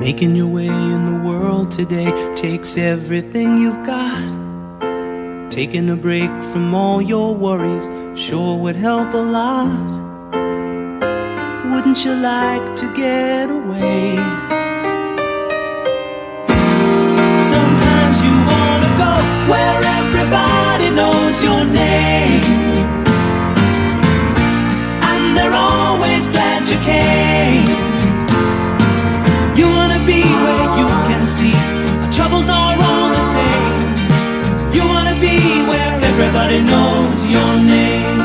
Making your way in the world today takes everything you've got. Taking a break from all your worries sure would help a lot. Wouldn't you like to get away? Sometimes you wanna go where everybody knows your name, and they're always glad you came. You wanna be where you can see our troubles are all the same. You wanna be where everybody knows your name.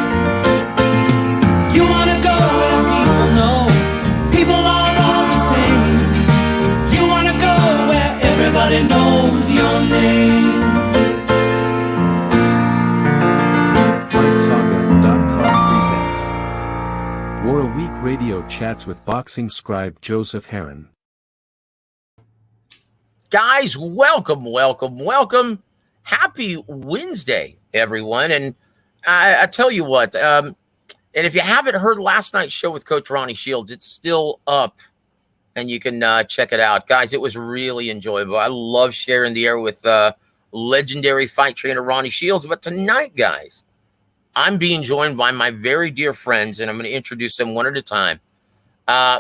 You wanna go where people know people are all the same. You wanna go where everybody knows your name. FightSaga.com presents WAWR Week Radio Chats with boxing scribe Joseph Herron. Guys, welcome. Happy Wednesday, everyone. And I tell you what, and if you haven't heard last night's show with Coach Ronnie Shields, it's still up and you can check it out. Guys, it was really enjoyable. I love sharing the air with legendary fight trainer Ronnie Shields. But tonight, guys, I'm being joined by my very dear friends, and I'm going to introduce them one at a time.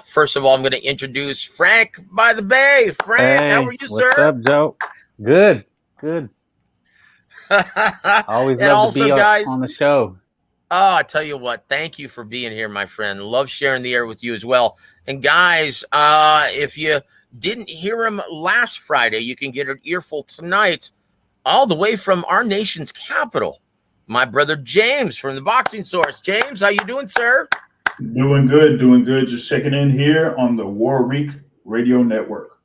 First of all, I'm going to introduce Frank by the Bay. Frank, hey, how are you, sir? What's up, Joe? Good. Always and love also, to be guys, on the show. Oh, I tell you what, thank you for being here, my friend. Love sharing the air with you as well. And guys, if you didn't hear him last Friday, you can get an earful tonight, all the way from our nation's capital. My brother James from the Boxing Source. James, how you doing, sir? Doing good. Just checking in here on the WAWR Week Radio Network.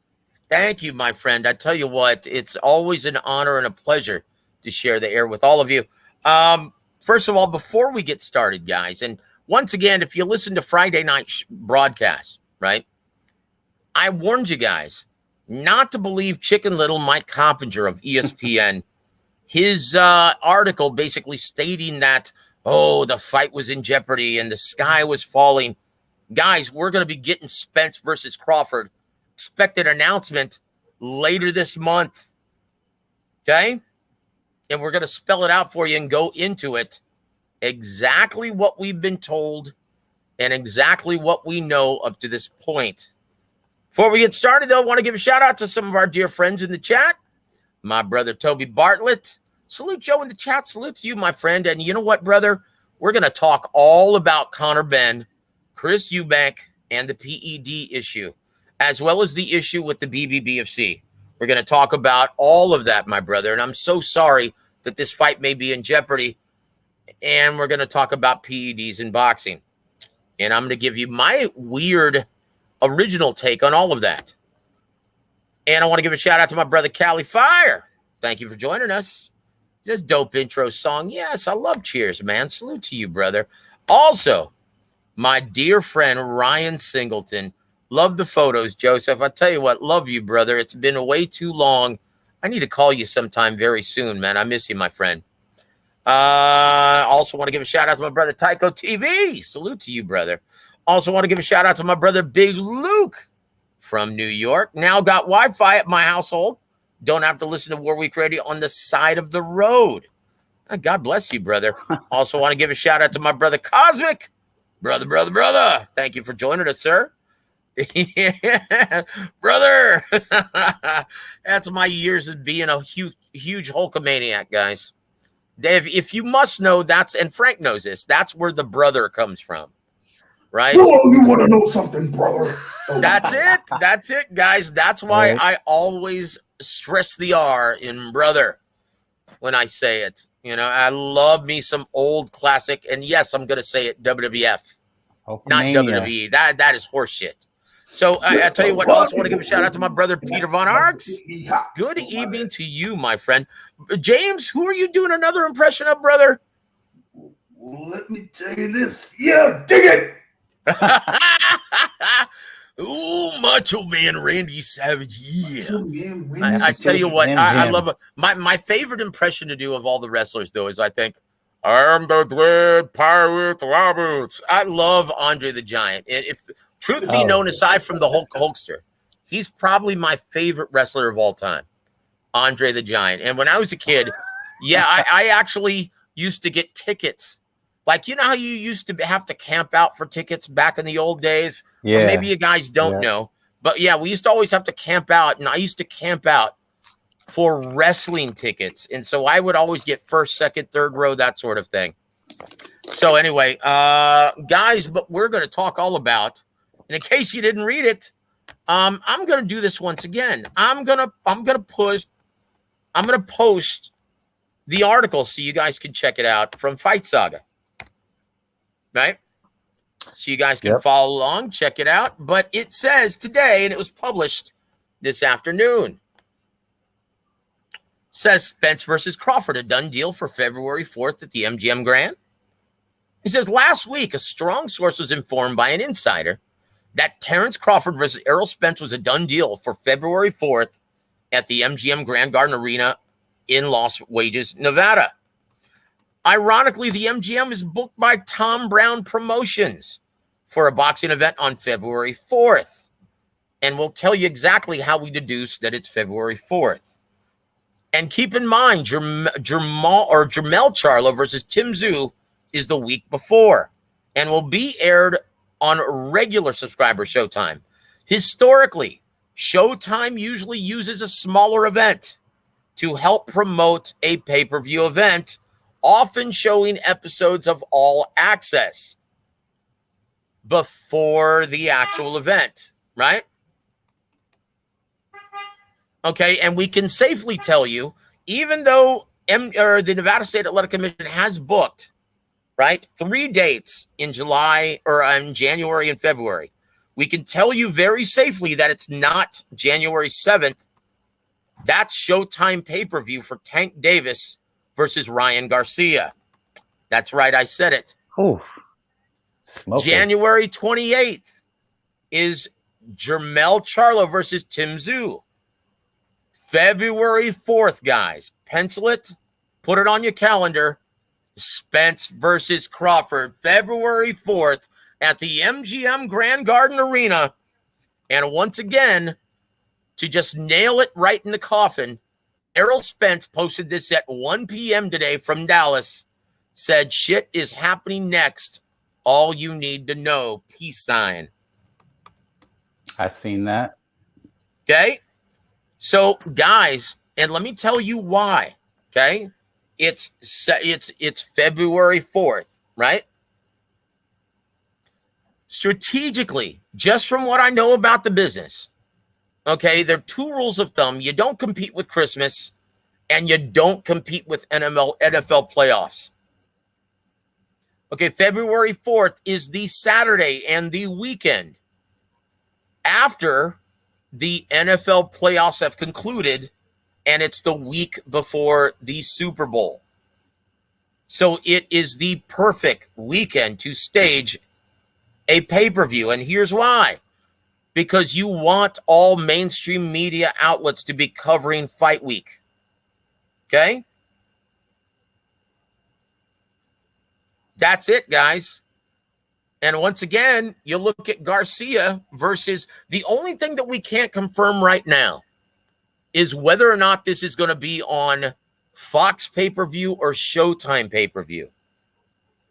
Thank you, my friend. I tell you what, it's always an honor and a pleasure to share the air with all of you. First of all, before we get started, guys, and once again, if you listen to Friday night broadcast, right, I warned you guys not to believe Chicken Little Mike Coppinger of ESPN. His article basically stating that, the fight was in jeopardy and the sky was falling. Guys, we're going to be getting Spence versus Crawford. Expected announcement later this month. Okay? And we're going to spell it out for you and go into it. Exactly what we've been told and exactly what we know up to this point. Before we get started, though, I want to give a shout out to some of our dear friends in the chat. My brother, Toby Bartlett. Salute Joe in the chat. Salute to you, my friend. And you know what, brother? We're going to talk all about Conor Benn, Chris Eubank, and the PED issue, as well as the issue with the BBBFC. We're going to talk about all of that, my brother. And I'm so sorry that this fight may be in jeopardy. And we're going to talk about PEDs in boxing. And I'm going to give you my weird original take on all of that. And I want to give a shout out to my brother, Cali Fire. Thank you for joining us. This dope intro song. Yes, I love Cheers, man. Salute to you, brother. Also, my dear friend, Ryan Singleton. Love the photos, Joseph. I tell you what, love you, brother. It's been way too long. I need to call you sometime very soon, man. I miss you, my friend. Also want to give a shout out to my brother, Tycho TV. Salute to you, brother. Also want to give a shout out to my brother, Big Luke from New York. Now got Wi-Fi at my household. Don't have to listen to WAWR Week Radio on the side of the road. God bless you, brother. Also want to give a shout out to my brother, Cosmic. Brother. Thank you for joining us, sir. Yeah, brother. That's my years of being a huge Hulkamaniac, guys. Dave, if you must know, and Frank knows this, that's where the brother comes from, right? Oh, you want to know something, brother? That's it, guys. That's why I always stress the R in brother when I say it. You know, I love me some old classic, and yes, I'm going to say it, WWF, not WWE. That is horseshit. So I tell you what, I also want to give a shout out to my brother, Peter Von Arx. Good evening to you, my friend. James, who are you doing another impression of, brother? Let me tell you this. Yeah, dig it. Ooh, Macho Man Randy Savage. Yeah. I tell you what, I love it. My favorite impression to do of all the wrestlers, though, is I think, I'm the Dread Pirate Roberts. I love Andre the Giant. And if truth be known, aside from the Hulkster, He's probably my favorite wrestler of all time, Andre the Giant. And when I was a kid, yeah, I actually used to get tickets. Like, you know how you used to have to camp out for tickets back in the old days? Yeah. Or maybe you guys don't Yeah. know. But yeah, we used to always have to camp out. And I used to camp out for wrestling tickets. And so I would always get first, second, third row, that sort of thing. So anyway, guys, but we're going to talk all about, and in case you didn't read it, I'm going to do this once again. I'm going to post the article so you guys can check it out from Fight Saga. Right? So you guys can follow along, check it out. But it says today, and it was published this afternoon, says Spence versus Crawford, a done deal for February 4th at the MGM Grand. He says, last week, a strong source was informed by an insider that Terrence Crawford versus Errol Spence was a done deal for February 4th at the MGM Grand Garden Arena in Las Vegas, Nevada. Ironically, the MGM is booked by Tom Brown Promotions for a boxing event on February 4th. And we'll tell you exactly how we deduce that it's February 4th. And keep in mind, Jermell Charlo versus Tim Tszyu is the week before and will be aired on regular subscriber Showtime. Historically, Showtime usually uses a smaller event to help promote a pay-per-view event, often showing episodes of All Access before the actual event, right? Okay, and we can safely tell you, even though the Nevada State Athletic Commission has booked, right, 3 dates in July or in January and February, we can tell you very safely that it's not January 7th. That's Showtime pay-per-view for Tank Davis versus Ryan Garcia. That's right, I said it. Ooh, smoking. January 28th is Jermell Charlo versus Tim Tszyu. February 4th, guys. Pencil it. Put it on your calendar. Spence versus Crawford. February 4th at the MGM Grand Garden Arena. And once again, to just nail it right in the coffin, Errol Spence posted this at 1 p.m. today from Dallas. Said, shit is happening next. All you need to know. Peace sign. I seen that. Okay? So, guys, and let me tell you why. Okay? It's February 4th, right? Strategically, just from what I know about the business, okay, there are 2 rules of thumb. You don't compete with Christmas, and you don't compete with NFL playoffs. Okay, February 4th is the Saturday and the weekend after the NFL playoffs have concluded, and it's the week before the Super Bowl. So it is the perfect weekend to stage a pay-per-view, and here's why. Because you want all mainstream media outlets to be covering Fight Week. Okay? That's it, guys. And once again, you look at Garcia versus, the only thing that we can't confirm right now is whether or not this is going to be on Fox pay-per-view or Showtime pay-per-view.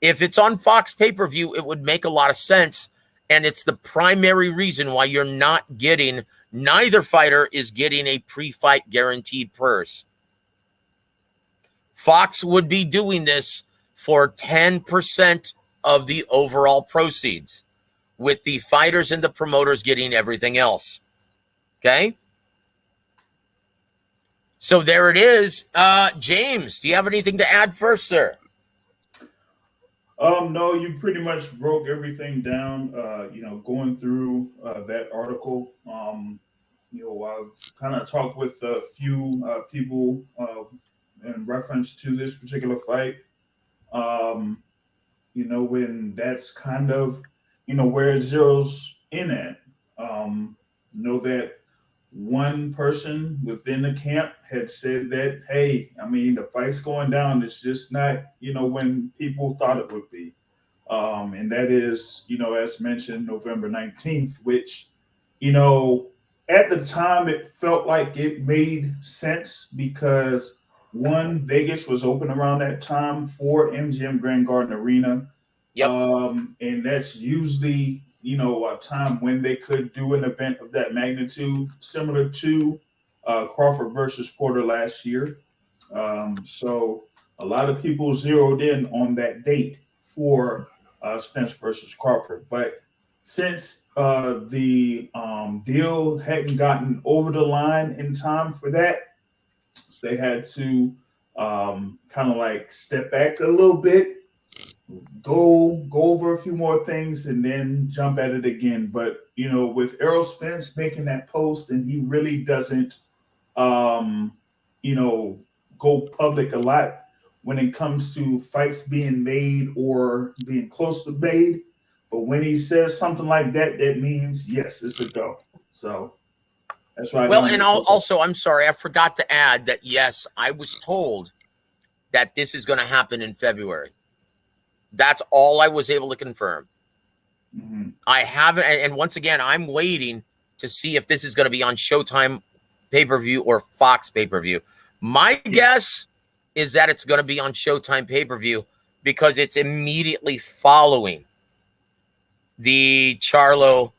If it's on Fox pay-per-view, it would make a lot of sense. And it's the primary reason why you're not getting, neither fighter is getting a pre-fight guaranteed purse. Fox would be doing this for 10% of the overall proceeds, with the fighters and the promoters getting everything else. Okay? So there it is. James, do you have anything to add first, sir? No, you pretty much broke everything down. Going through that article, I've kind of talked with a few people in reference to this particular fight. When that's kind of, where it zeroes in at. Know that one person within the camp had said that, hey, the fight's going down. It's just not, when people thought it would be. And that is, as mentioned, November 19th, which, at the time, it felt like it made sense because one, Vegas was open around that time for MGM Grand Garden Arena. Yep. And that's usually, a time when they could do an event of that magnitude, similar to Crawford versus Porter last year. So a lot of people zeroed in on that date for Spence versus Crawford. But since the deal hadn't gotten over the line in time for that, they had to kind of like step back a little bit, go over a few more things, and then jump at it again. But with Errol Spence making that post, and he really doesn't, go public a lot when it comes to fights being made or being close to made. But when he says something like that, that means yes, it's a go. So that's why. Well, and also, I'm sorry, I forgot to add that yes, I was told that this is going to happen in February. That's all I was able to confirm. Mm-hmm. I haven't, and once again, I'm waiting to see if this is going to be on Showtime pay-per-view or Fox pay-per-view. My guess is that it's going to be on Showtime pay-per-view because it's immediately following the Charlo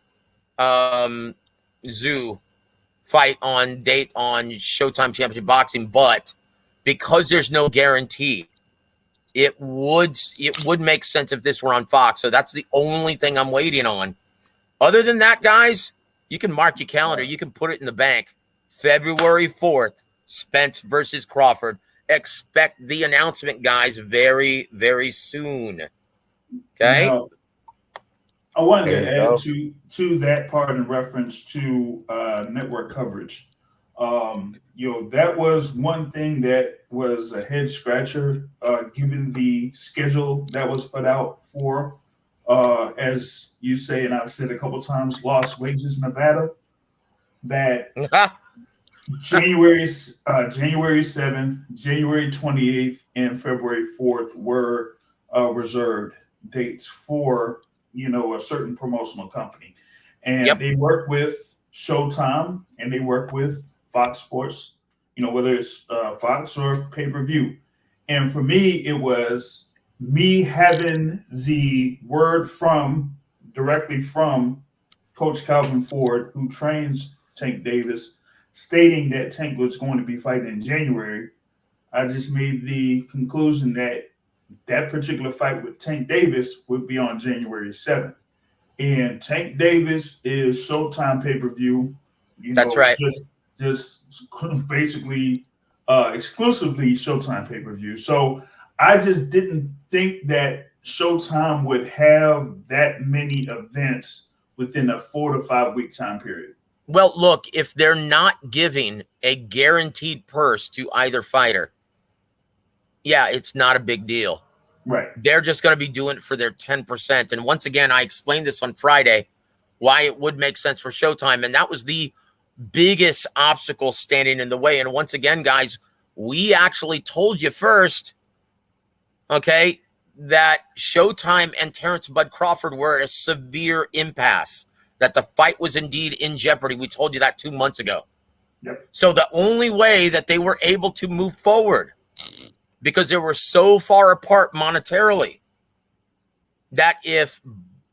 Zoo fight on Showtime Championship Boxing. But because there's no guarantee, it would make sense if this were on Fox. So that's the only thing I'm waiting on. Other than that, guys, you can mark your calendar. You can put it in the bank. February 4th, Spence versus Crawford. Expect the announcement, guys, very, very soon. Okay? Now, I wanted There to you add go. to that part in reference to network coverage. That was one thing that was a head scratcher, given the schedule that was put out for, as you say, and I've said a couple times, Lost Wages, Nevada. That January 7th, January 28th, and February 4th were reserved dates for a certain promotional company, and they work with Showtime and they work with Fox Sports, whether it's Fox or pay-per-view. And for me, it was me having the word directly from Coach Calvin Ford, who trains Tank Davis, stating that Tank was going to be fighting in January. I just made the conclusion that particular fight with Tank Davis would be on January 7th. And Tank Davis is Showtime pay-per-view. That's right. Just basically exclusively Showtime pay-per-view. So I just didn't think that Showtime would have that many events within a 4 to 5 week time period. Well, look, if they're not giving a guaranteed purse to either fighter, yeah, it's not a big deal. Right. They're just going to be doing it for their 10%. And once again, I explained this on Friday, why it would make sense for Showtime. And that was the biggest obstacle standing in the way. And once again, guys, we actually told you first, okay, that Showtime and Terrence Bud Crawford were at a severe impasse, that the fight was indeed in jeopardy. We told you that 2 months ago. Yep. So the only way that they were able to move forward, because they were so far apart monetarily, that if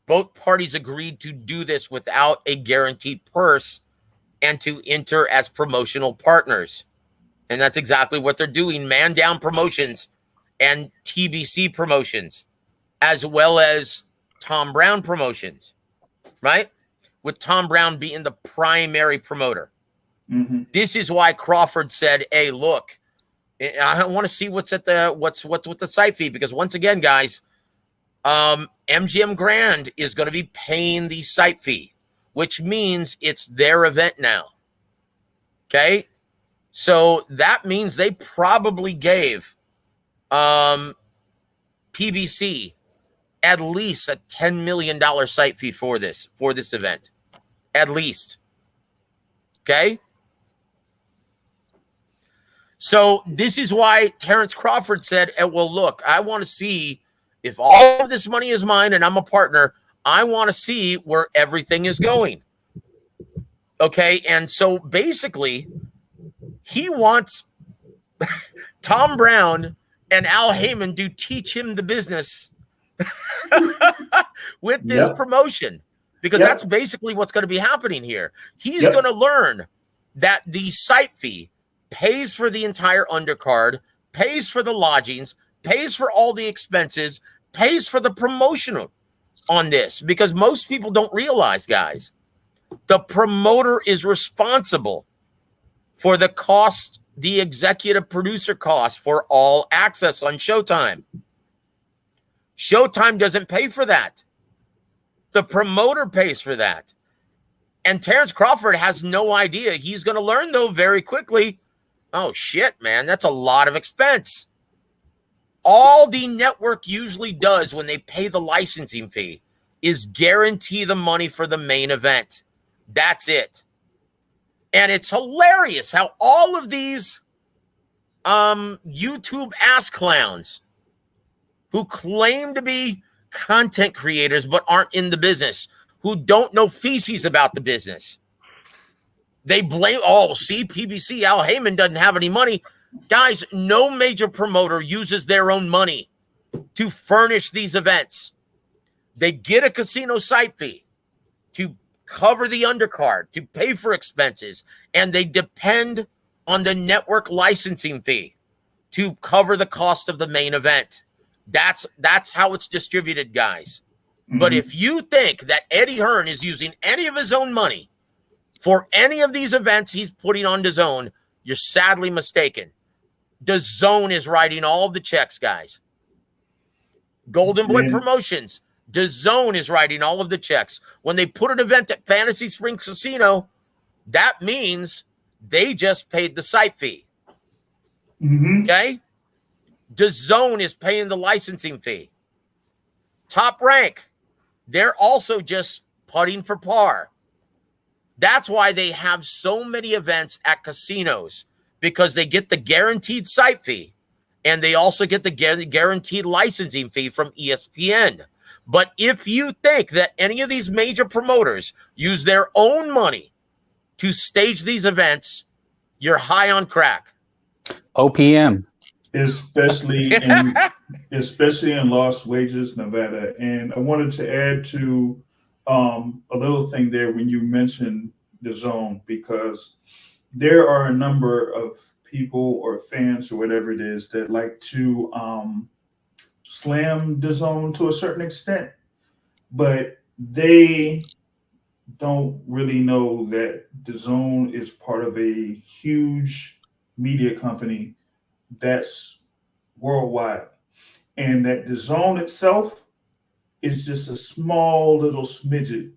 both parties agreed to do this without a guaranteed purse and to enter as promotional partners. And that's exactly what they're doing. Man Down Promotions and TBC Promotions, as well as Tom Brown Promotions, right? With Tom Brown being the primary promoter. Mm-hmm. This is why Crawford said, hey, look, I want to see what's with the site fee, because once again, guys, MGM Grand is going to be paying the site fee, which means it's their event now. Okay? So that means they probably gave PBC at least a $10 million site fee for this event. At least. Okay? So this is why Terrence Crawford said, well, look, I want to see if all of this money is mine and I'm a partner, I want to see where everything is going. Okay. And so basically, he wants Tom Brown and Al Heyman to teach him the business with this Yep. promotion, because Yep. that's basically what's going to be happening here. He's Yep. going to learn that the site fee pays for the entire undercard, pays for the lodgings, pays for all the expenses, pays for the promotional on this, because most people don't realize, guys, the promoter is responsible for the cost, the executive producer cost for all access on Showtime. Showtime doesn't pay for that. The promoter pays for that. And Terrence Crawford has no idea. He's going to learn, though, very quickly. Oh, shit, man, that's a lot of expense. All the network usually does when they pay the licensing fee is guarantee the money for the main event. That's it. And it's hilarious how all of these YouTube ass clowns who claim to be content creators but aren't in the business, who don't know feces about the business, they blame, see, PBC, Al Heyman doesn't have any money. Guys, no major promoter uses their own money to furnish these events. They get a casino site fee to cover the undercard, to pay for expenses, and they depend on the network licensing fee to cover the cost of the main event. That's how it's distributed, guys. Mm-hmm. But if you think that Eddie Hearn is using any of his own money for any of these events he's putting on DAZN, you're sadly mistaken. DAZN is writing all of the checks, guys. Golden Boy Promotions, DAZN is writing all of the checks. When they put an event at Fantasy Springs Casino, that means they just paid the site fee. Mm-hmm. Okay? DAZN is paying the licensing fee. Top Rank, they're also just putting for par. That's why they have so many events at casinos, because they get the guaranteed site fee and they also get the guaranteed licensing fee from ESPN. But if you think that any of these major promoters use their own money to stage these events, you're high on crack. OPM. Especially in Las Vegas, Nevada. And I wanted to add to a little thing there when you mentioned DAZN, because there are a number of people or fans or whatever it is that like to slam DAZN to a certain extent, but they don't really know that DAZN is part of a huge media company that's worldwide, and that DAZN itself is just a small little smidget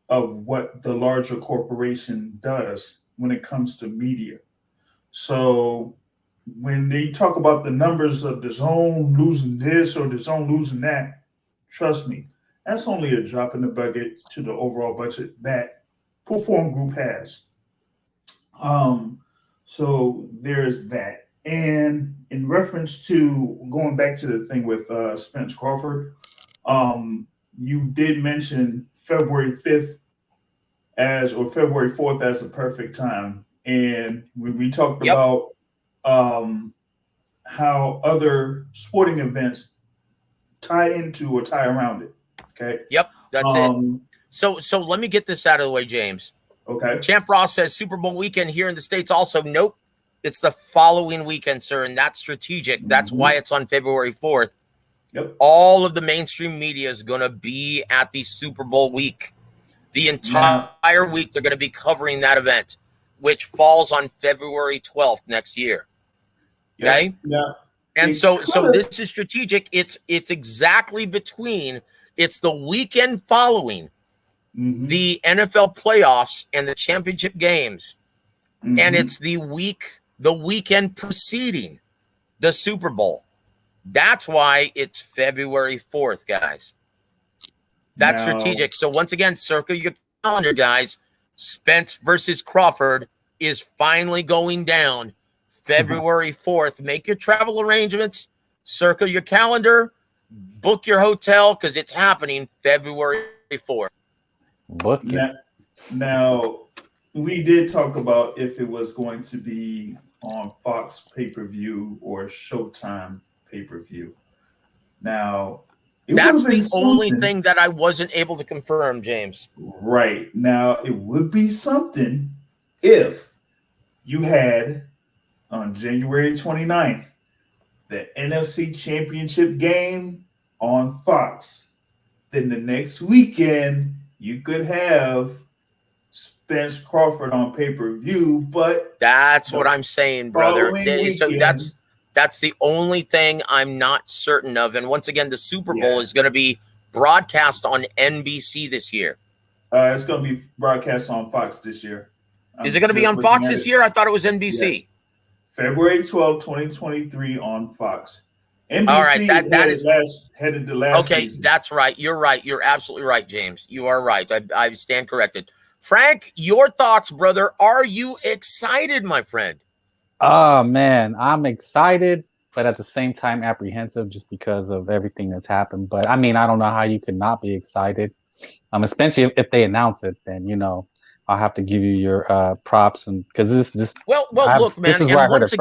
of what the larger corporation does when it comes to media. So when they talk about the numbers of DAZN losing this or DAZN losing that, trust me, that's only a drop in the bucket to the overall budget that Perform Group has. So there's that. And in reference to going back to the thing with Spence Crawford, you did mention February 5th or February 4th as a perfect time. And when we talked about how other sporting events tie into or tie around it. Okay. Yep, that's it. So let me get this out of the way, James. Okay. Champ Ross says Super Bowl weekend here in the States also. Nope. It's the following weekend, sir, and that's strategic. That's why it's on February 4th. Yep. All of the mainstream media is going to be at the Super Bowl week. The entire week, they're going to be covering that event, which falls on February 12th next year. Okay? Yeah. And so this is strategic. It's exactly between, it's the weekend following the NFL playoffs and the championship games. And it's the weekend preceding the Super Bowl. That's why it's February 4th, guys. That's strategic. So once again, circle your calendar, guys. Spence versus Crawford is finally going down February 4th. Make your travel arrangements. Circle your calendar. Book your hotel, because it's happening February 4th. Book it. Now, we did talk about if it was going to be on Fox pay-per-view or Showtime pay-per-view. Now, it would have That's been the only something. thing that I wasn't able to confirm, James. Right. Now, it would be something if you had on January 29th the NFC Championship game on Fox. Then the next weekend, you could have Spence Crawford on pay-per-view, but That's what the I'm saying, brother. following So weekend, that's the only thing I'm not certain of. And once again, the Super Bowl yeah, is going to be broadcast on NBC this year. it's going to be broadcast on Fox this year. Is I'm it going to be just on looking Fox at this it. year? I thought it was Yes. NBC. February 12th, 2023 on Fox. All right, NBC that is headed the last okay. season. That's right. You're right. You're absolutely right, James. You are right. I stand corrected. Frank, your thoughts, brother. Are you excited, my friend? Oh man, I'm excited, but at the same time apprehensive just because of everything that's happened. But I mean, I don't know how you could not be excited. Especially if they announce it, then I'll have to give you your props and because Well, look, this man, is where I and heard it first.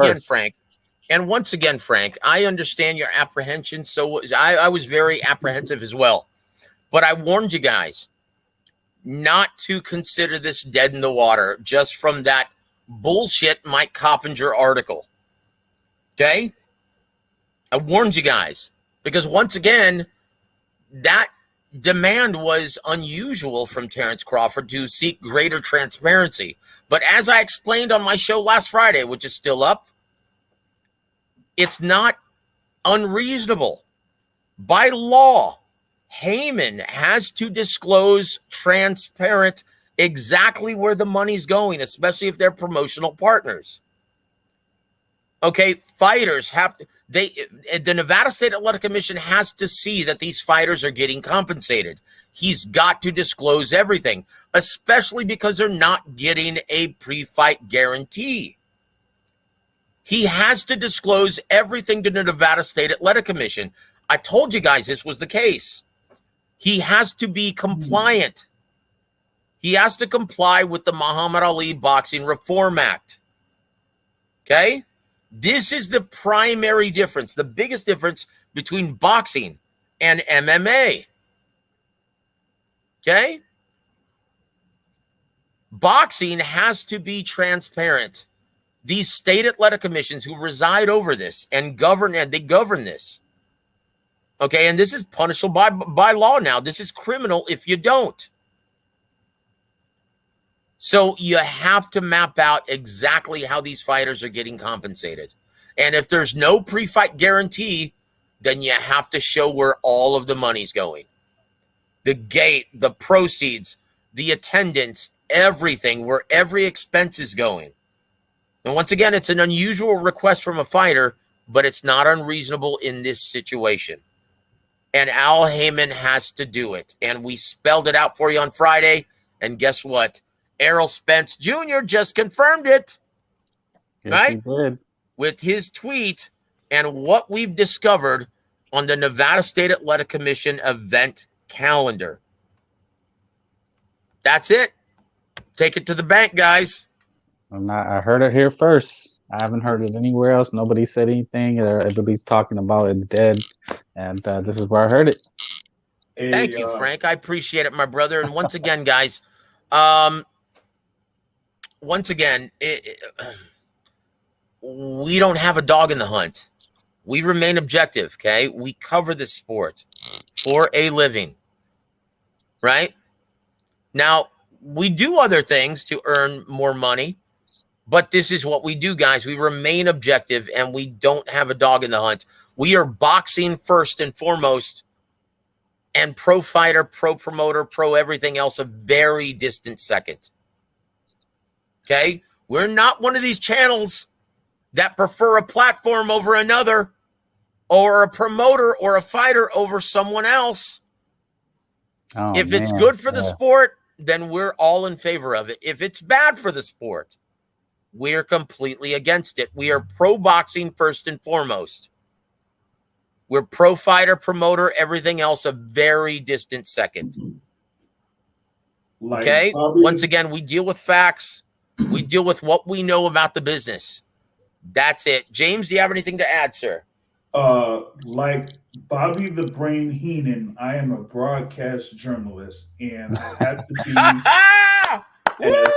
once again, Frank, I understand your apprehension. So I was very apprehensive as well. But I warned you guys not to consider this dead in the water just from that bullshit Mike Coppinger article. Okay? I warned you guys because once again, that demand was unusual from Terrence Crawford to seek greater transparency. But as I explained on my show last Friday, which is still up, it's not unreasonable. By law, Heyman has to disclose transparent exactly where the money's going, especially if they're promotional partners. Okay, fighters have to, the Nevada State Athletic Commission has to see that these fighters are getting compensated. He's got to disclose everything, especially because they're not getting a pre-fight guarantee. He has to disclose everything to the Nevada State Athletic Commission. I told you guys this was the case. He has to be compliant. He has to comply with the Muhammad Ali Boxing Reform Act. Okay? This is the primary difference, the biggest difference between boxing and MMA. Okay? Boxing has to be transparent. These state athletic commissions who reside over this and they govern this. Okay, and this is punishable by law now. This is criminal if you don't. So you have to map out exactly how these fighters are getting compensated. And if there's no pre-fight guarantee, then you have to show where all of the money's going. The gate, the proceeds, the attendance, everything, where every expense is going. And once again, it's an unusual request from a fighter, but it's not unreasonable in this situation. And Al Heyman has to do it. And we spelled it out for you on Friday. And guess what? Errol Spence Jr. just confirmed it. Yes, right? he did. With his tweet and what we've discovered on the Nevada State Athletic Commission event calendar. That's it. Take it to the bank, guys. I heard it here first. I haven't heard it anywhere else. Nobody said anything. Everybody's talking about it's dead. And this is where I heard it. Thank you, Frank. I appreciate it, my brother. And once again, guys, we don't have a dog in the hunt. We remain objective, okay? We cover the sport for a living, right? Now, we do other things to earn more money, but this is what we do, guys. We remain objective, and we don't have a dog in the hunt. We are boxing first and foremost, and pro fighter, pro promoter, pro everything else a very distant second. Okay? We're not one of these channels that prefer a platform over another, or a promoter or a fighter over someone else. Oh, if it's good for the sport, then we're all in favor of it. If it's bad for the sport, we're completely against it. We are pro boxing first and foremost. We're pro fighter, promoter, everything else a very distant second. Like Okay. Bobby, Once again, we deal with facts. We deal with what we know about the business. That's it. James, do you have anything to add, sir? like Bobby the Brain Heenan, I am a broadcast journalist, and I have to be as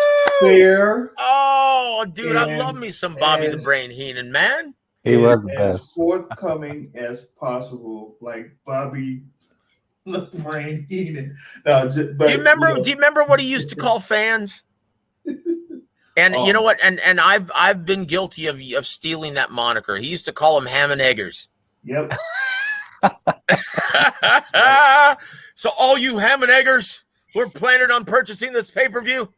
fair. Oh, dude, I love and me some Bobby the as- Brain Heenan, man. He was the as best. forthcoming as possible, like Bobby the Brain Heenan. No, but Do you remember? Do you remember what he used to call fans? And you know what? And I've been guilty of stealing that moniker. He used to call them ham and eggers. Yep. So all you ham and eggers who are planning on purchasing this pay-per-view.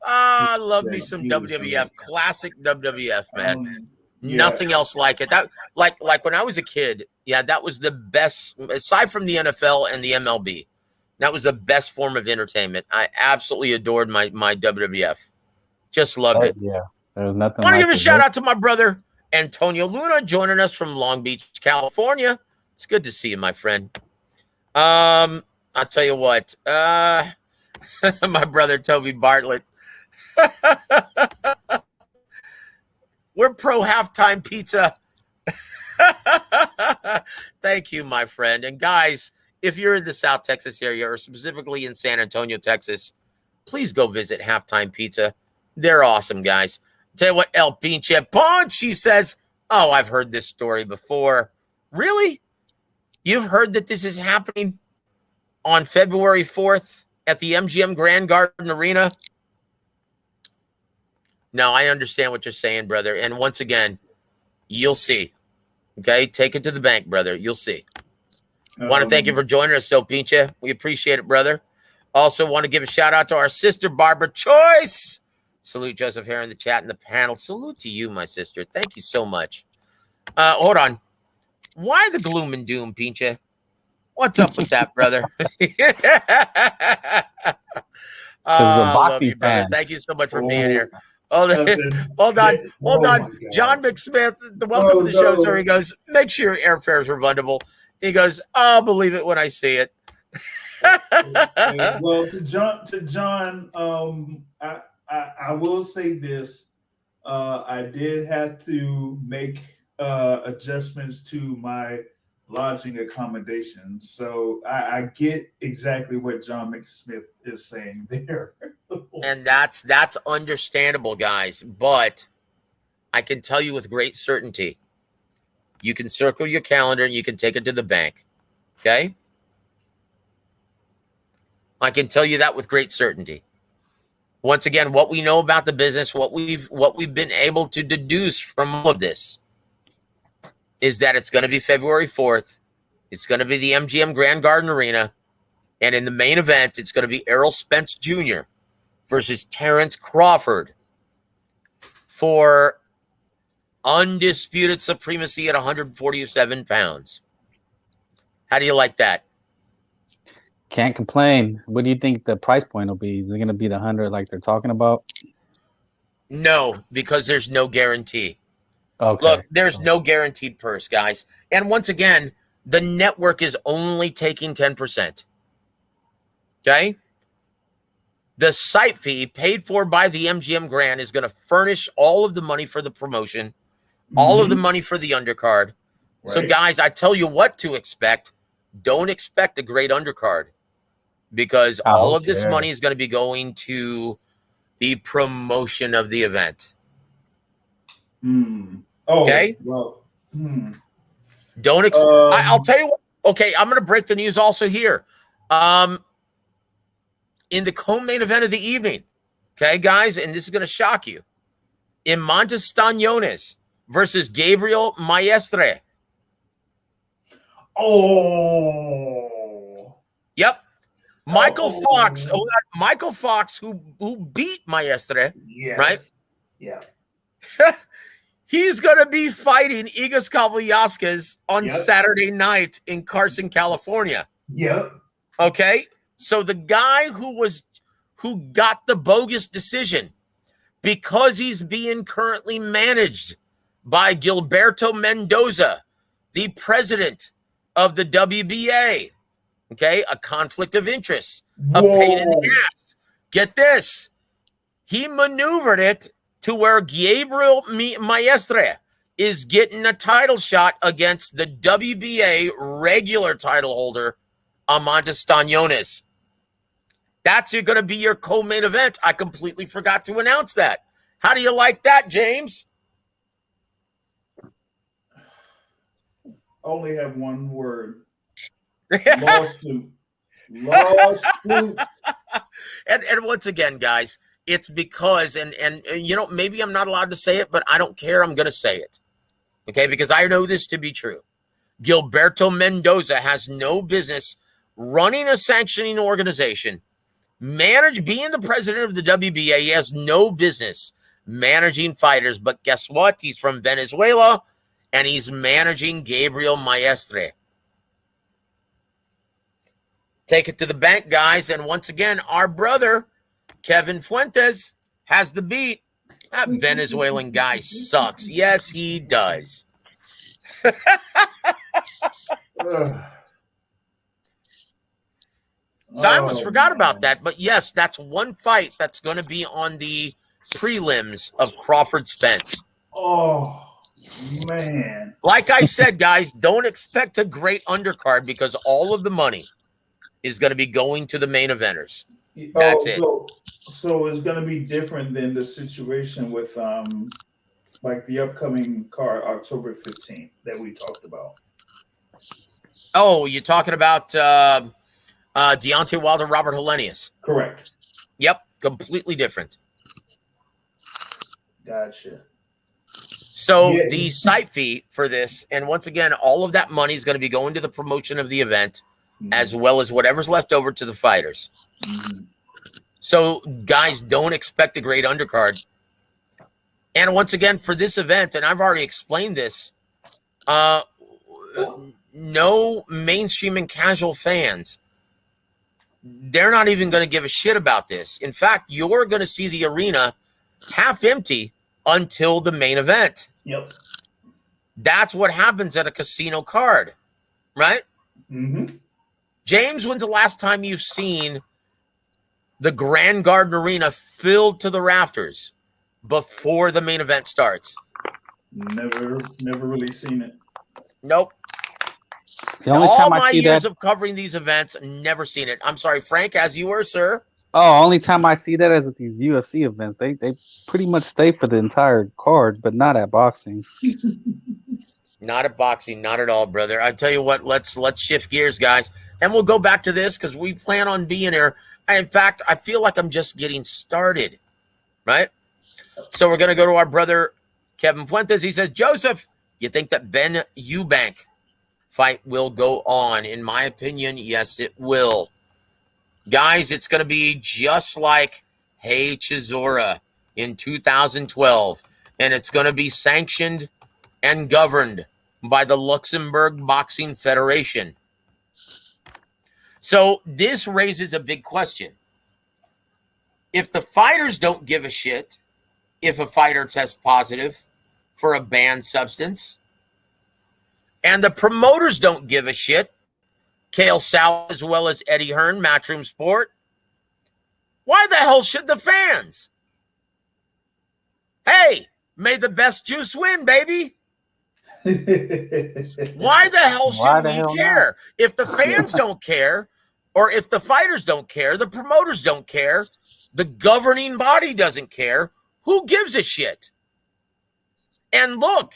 I love me some WWF, classic WWF, man. Nothing else like it. That like when I was a kid, yeah, that was the best, aside from the NFL and the MLB. That was the best form of entertainment. I absolutely adored my WWF. Just loved it. Yeah, there's nothing. I want to like give a it. shout out to my brother Antonio Luna joining us from Long Beach, California. It's good to see you, my friend. I'll tell you what, my brother Toby Bartlett. We're pro halftime pizza. Thank you, my friend. And guys, if you're in the South Texas area or specifically in San Antonio, Texas, please go visit Halftime Pizza. They're awesome, guys. Tell you what, El Pinche Punch, he says, oh, I've heard this story before. Really? You've heard that this is happening on February 4th at the MGM Grand Garden Arena? No, I understand what you're saying, brother. And once again, you'll see. Okay? Take it to the bank, brother. You'll see. Want to thank you for joining us, so Pinche. We appreciate it, brother. Also want to give a shout out to our sister, Barbara Choice. Salute Joseph here in the chat and the panel. Salute to you, my sister. Thank you so much. Hold on. Why the gloom and doom, Pinche? What's up with that, brother? Love you, brother. Thank you so much for being here. Hold on. John McSmith, the welcome to the show, sir. He goes, make sure your airfare is refundable. He goes, I'll believe it when I see it. Well, to John, I will say this. I did have to make adjustments to my lodging accommodations. So I get exactly what John McSmith is saying there. And that's understandable, guys. But I can tell you with great certainty, you can circle your calendar and you can take it to the bank. Okay? I can tell you that with great certainty. Once again, what we know about the business, what we've been able to deduce from all of this is that it's going to be February 4th. It's going to be the MGM Grand Garden Arena. And in the main event, it's going to be Errol Spence Jr. versus Terrence Crawford for undisputed supremacy at 147 pounds. How do you like that? Can't complain. What do you think the price point will be? Is it going to be the 100 like they're talking about? No, because there's no guarantee. Okay. Look, there's no guaranteed purse, guys. And once again, the network is only taking 10%. Okay? The site fee paid for by the MGM Grand is going to furnish all of the money for the promotion, all of the money for the undercard. Right. So, guys, I tell you what to expect. Don't expect a great undercard because all of this money is going to be going to the promotion of the event. Okay? Well, Don't I'll tell you what. Okay, I'm going to break the news also here. In the co-main event of the evening, okay, guys, and this is going to shock you. In Montastañones versus Gabriel Maestre. Oh. Yep. Michael Fox. Michael Fox, who beat Maestre, right? Yeah. He's going to be fighting Igas Kavalyaskis on Saturday night in Carson, California. Yep. Okay? So the guy who got the bogus decision because he's being currently managed by Gilberto Mendoza, the president of the WBA. Okay, a conflict of interest, a pain in the ass. Get this. He maneuvered it to where Gabriel Maestre is getting a title shot against the WBA regular title holder, Amantes Staniones. That's going to be your co-main event. I completely forgot to announce that. How do you like that, James? Only have one word. Lawsuit. Lawsuit. And once again, guys, it's because, and you know, maybe I'm not allowed to say it, but I don't care. I'm going to say it. Okay, because I know this to be true. Gilberto Mendoza has no business running a sanctioning organization, being the president of the WBA. He has no business managing fighters, but guess what? He's from Venezuela, and he's managing Gabriel Maestre. Take it to the bank, guys. And once again, our brother, Kevin Fuentes, has the beat. That Venezuelan guy sucks. Yes, he does. So I almost forgot about that. But yes, that's one fight that's going to be on the prelims of Crawford Spence. Oh, man. Like I said, guys, don't expect a great undercard because all of the money is going to be going to the main eventers. That's it. So it's going to be different than the situation with like the upcoming card October 15th that we talked about. Oh, you're talking about Deontay Wilder, Robert Helenius. Correct. Yep, completely different. Gotcha. So the site fee for this, and once again, all of that money is going to be going to the promotion of the event, as well as whatever's left over to the fighters. So, guys, don't expect a great undercard. And once again, for this event, and I've already explained this, no mainstream and casual fans, they're not even going to give a shit about this. In fact, you're going to see the arena half empty until the main event. Yep. That's what happens at a casino card, right? Mm-hmm. James, when's the last time you've seen the Grand Garden Arena filled to the rafters before the main event starts? Never really seen it. Nope. The only All time I my see years that, of covering these events, never seen it. I'm sorry, Frank, as you were, sir. only time I see that is at these UFC events. They pretty much stay for the entire card, but not at boxing. Not at boxing, not at all, brother. I tell you what, let's shift gears, guys, and we'll go back to this because we plan on being here. In fact, I feel like I'm just getting started, right? So we're going to go to our brother, Kevin Fuentes. He says, Joseph, you think that Ben Eubank fight will go on? In my opinion, yes, it will. Guys, it's going to be just like Hey Chisora in 2012, and it's going to be sanctioned and governed by the Luxembourg Boxing Federation. So this raises a big question. If the fighters don't give a shit if a fighter tests positive for a banned substance, and the promoters don't give a shit, Kale Sal as well as Eddie Hearn, Matchroom Sport, why the hell should the fans? Hey, may the best juice win, baby. Why the hell should we care? If the fans don't care, or if the fighters don't care, the promoters don't care, the governing body doesn't care, who gives a shit? And look,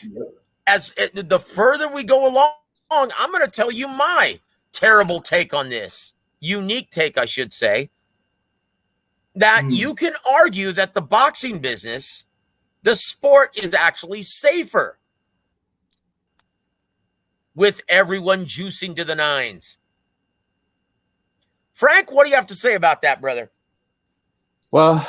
as the further we go along, I'm going to tell you my terrible take on this. Unique take, I should say. That you can argue that the boxing business, the sport, is actually safer with everyone juicing to the nines. Frank, what do you have to say about that, brother? Well,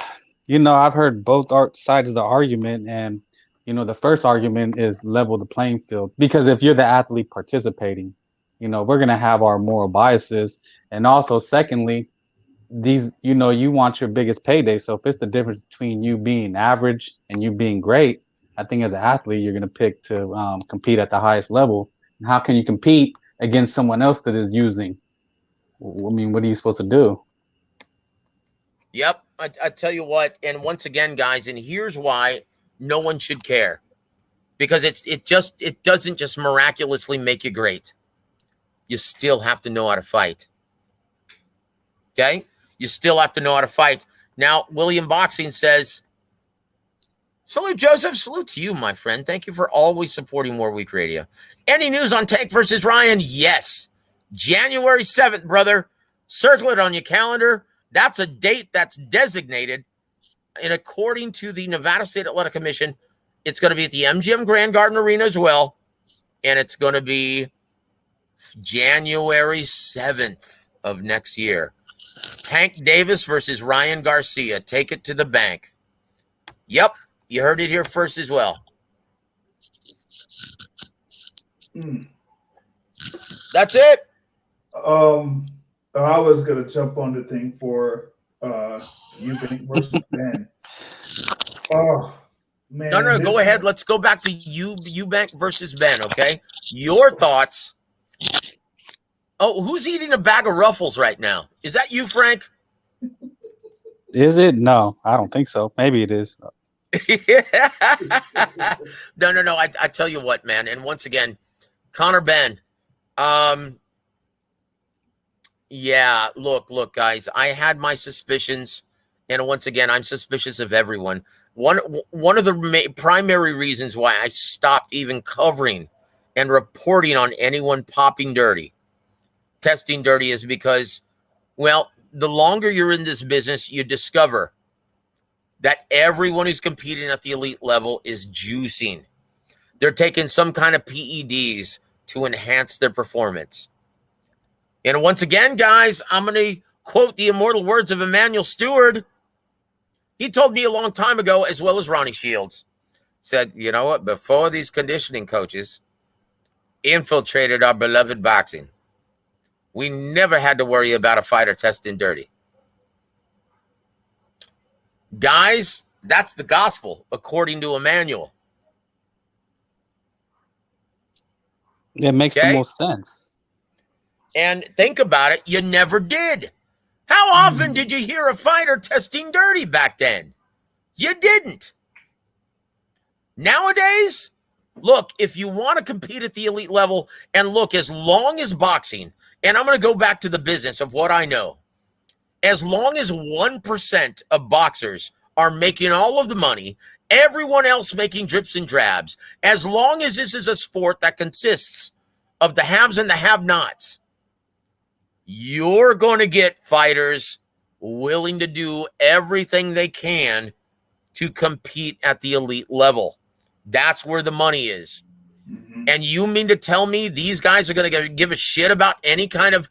I've heard both sides of the argument, and the first argument is level the playing field, because if you're the athlete participating, we're going to have our moral biases. And also, secondly, these, you want your biggest payday. So if it's the difference between you being average and you being great, I think as an athlete, you're going to pick to compete at the highest level. And how can you compete against someone else that is using? I mean, what are you supposed to do? Yep. I tell you what, and once again, guys, and here's why no one should care. Because it doesn't just miraculously make you great. You still have to know how to fight. Okay? You still have to know how to fight. Now, William Boxing says, salute, Joseph. Salute to you, my friend. Thank you for always supporting War Week Radio. Any news on Tank versus Ryan? Yes. January 7th, brother. Circle it on your calendar. That's a date that's designated. And according to the Nevada State Athletic Commission, it's going to be at the MGM Grand Garden Arena as well. And it's going to be January 7th of next year. Tank Davis versus Ryan Garcia. Take it to the bank. Yep. You heard it here first as well. That's it. I was gonna jump on the thing for Eubank versus Ben. Oh man. No, go ahead. Let's go back to Eubank versus Ben, okay? Your thoughts. Oh, who's eating a bag of Ruffles right now? Is that you, Frank? Is it? No, I don't think so. Maybe it is. No. I tell you what, man. And once again, Connor Ben. Yeah, look, guys. I had my suspicions, and once again, I'm suspicious of everyone. One of the primary reasons why I stopped even covering and reporting on anyone popping dirty, testing dirty, is because, well, the longer you're in this business, you discover that everyone who's competing at the elite level is juicing. They're taking some kind of PEDs to enhance their performance. And once again, guys, I'm going to quote the immortal words of Emmanuel Stewart. He told me a long time ago, as well as Ronnie Shields, said, you know what, before these conditioning coaches infiltrated our beloved boxing, we never had to worry about a fighter testing dirty. Guys, that's the gospel, according to Emmanuel. It makes the most sense. And think about it, you never did. How often did you hear a fighter testing dirty back then? You didn't. Nowadays, look, if you want to compete at the elite level, and look, as long as boxing, and I'm going to go back to the business of what I know, as long as 1% of boxers are making all of the money, everyone else making drips and drabs, as long as this is a sport that consists of the haves and the have-nots, you're going to get fighters willing to do everything they can to compete at the elite level. That's where the money is. Mm-hmm. And you mean to tell me these guys are going to give a shit about any kind of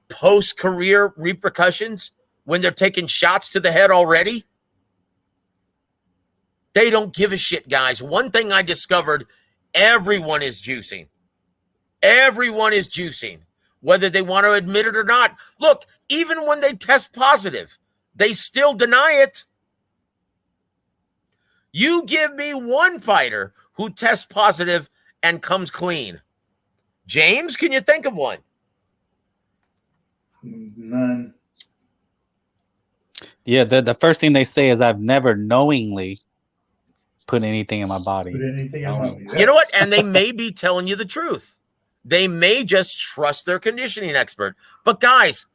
post-career repercussions when they're taking shots to the head already? They don't give a shit, guys. One thing I discovered, everyone is juicing. Everyone is juicing, whether they want to admit it or not. Look, even when they test positive, they still deny it. You give me one fighter who tests positive and comes clean. James, can you think of one? None. Yeah, the first thing they say is I've never knowingly put anything in my body. You know what? And they may be telling you the truth. They may just trust their conditioning expert. But guys,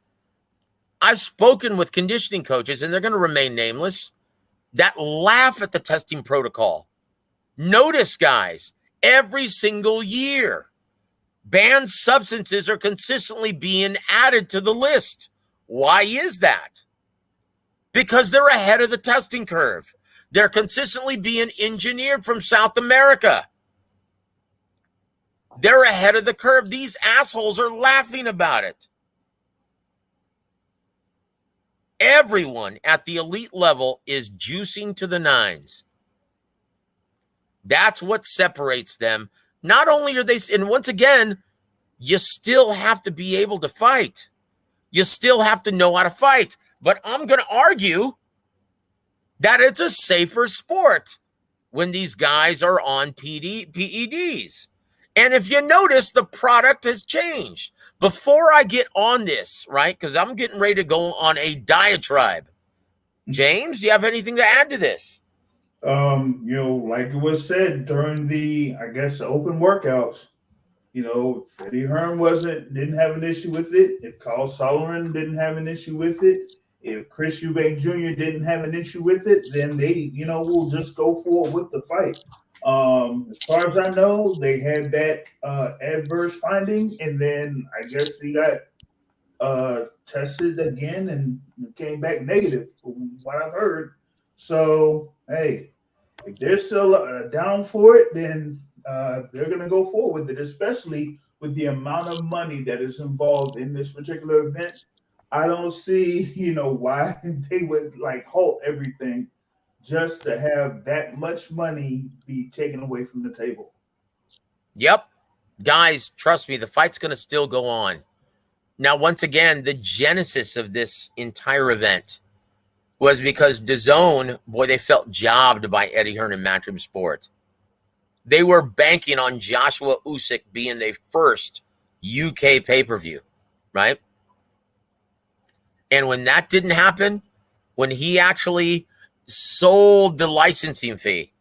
I've spoken with conditioning coaches, and they're going to remain nameless, that laugh at the testing protocol. Notice, guys, every single year, banned substances are consistently being added to the list. Why is that? Because they're ahead of the testing curve. They're consistently being engineered from South America. They're ahead of the curve. These assholes are laughing about it. Everyone at the elite level is juicing to the nines. That's what separates them. Not only are they, and once again, you still have to be able to fight. You still have to know how to fight. But I'm going to argue that it's a safer sport when these guys are on PEDs. And if you notice, the product has changed. Before I get on this, right, because I'm getting ready to go on a diatribe. James, do you have anything to add to this? Like it was said during the, I guess, open workouts, if Eddie Hearn didn't have an issue with it, if Carl Sullivan didn't have an issue with it, if Chris Eubank Jr. didn't have an issue with it, then they, will just go forward with the fight. As far as I know, they had that adverse finding, and then I guess he got tested again and came back negative, from what I've heard. So, hey, if they're still down for it, then they're going to go forward with it, especially with the amount of money that is involved in this particular event. I don't see, why they would halt everything just to have that much money be taken away from the table. Yep. Guys, trust me, the fight's going to still go on. Now, once again, the genesis of this entire event was because DAZN, boy, they felt jobbed by Eddie Hearn and Matchroom Sports. They were banking on Joshua Usyk being their first UK pay-per-view, right? And when that didn't happen, when he actually sold the licensing fee,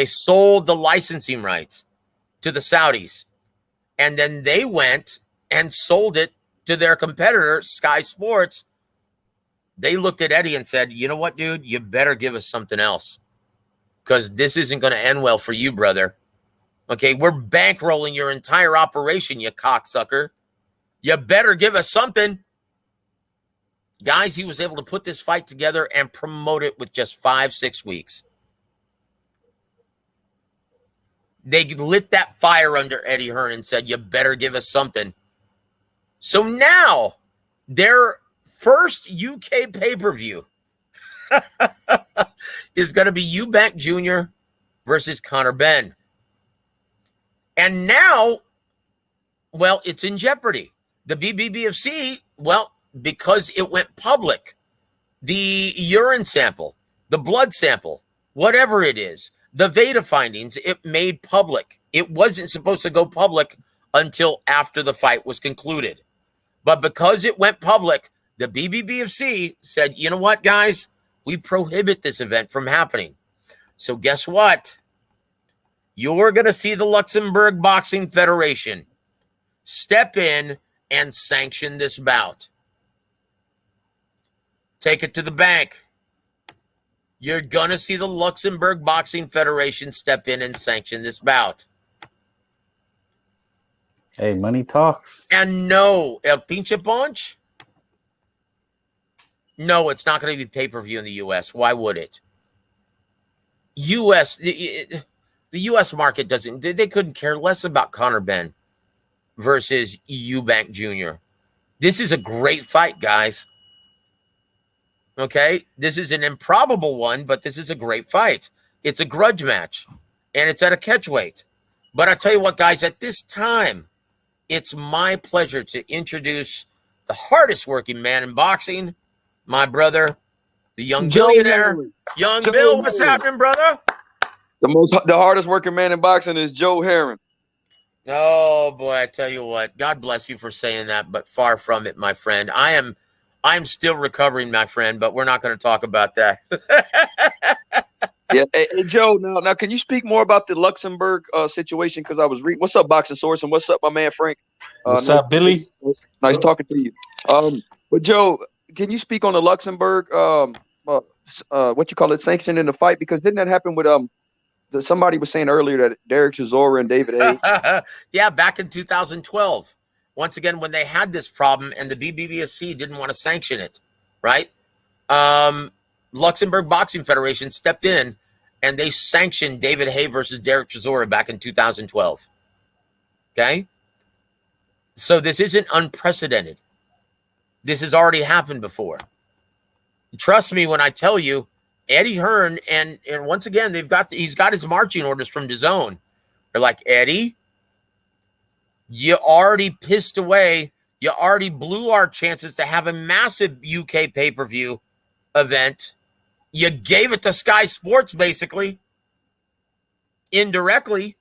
sold the licensing rights to the Saudis, and then they went and sold it to their competitor, Sky Sports, they looked at Eddie and said, you know what, dude, you better give us something else, because this isn't going to end well for you, brother. Okay, we're bankrolling your entire operation, you cocksucker. You better give us something. Guys, he was able to put this fight together and promote it with just 5-6 weeks. They lit that fire under Eddie Hearn and said, you better give us something. So now, their first UK pay-per-view is going to be Eubank Jr. versus Conor Benn. And now, well, it's in jeopardy. The BBBFC, well, because it went public, the urine sample, the blood sample, whatever it is, the Veda findings, it made public. It wasn't supposed to go public until after the fight was concluded. But because it went public, the BBBFC said, you know what, guys? We prohibit this event from happening. So guess what? You're going to see the Luxembourg Boxing Federation step in and sanction this bout. Take it to the bank. You're going to see the Luxembourg Boxing Federation step in and sanction this bout. Hey, money talks. And no, El Pinche Punch? No, it's not going to be pay-per-view in the U.S. Why would it? The U.S. market doesn't, they couldn't care less about Conor Benn versus Eubank Jr. This is a great fight, guys. Okay? This is an improbable one, but this is a great fight. It's a grudge match, and it's at a catchweight. But I tell you what, guys, at this time, it's my pleasure to introduce the hardest working man in boxing, my brother, the young billionaire, Young Bill. What's happening, brother? The hardest working man in boxing is Joe Herring. Oh boy, I tell you what, God bless you for saying that, but far from it, my friend. I'm still recovering, my friend, but we're not going to talk about that. Yeah, hey, Joe. Now, can you speak more about the Luxembourg situation? Because I was reading. What's up, Boxing Source, and what's up, my man Frank? What's up, Billy? Nice talking to you. But Joe, can you speak on the Luxembourg what you call it, sanction in the fight? Because didn't that happen with somebody was saying earlier that Derek Chisora and David A. Yeah, back in 2012. Once again, when they had this problem and the BBBFC didn't want to sanction it, right? Luxembourg Boxing Federation stepped in and they sanctioned David Hay versus Derek Chisora back in 2012. Okay? So this isn't unprecedented. This has already happened before. Trust me when I tell you, Eddie Hearn, and once again, he's got his marching orders from DAZN. They're like, Eddie, you already pissed away. You already blew our chances to have a massive UK pay-per-view event. You gave it to Sky Sports, basically, indirectly.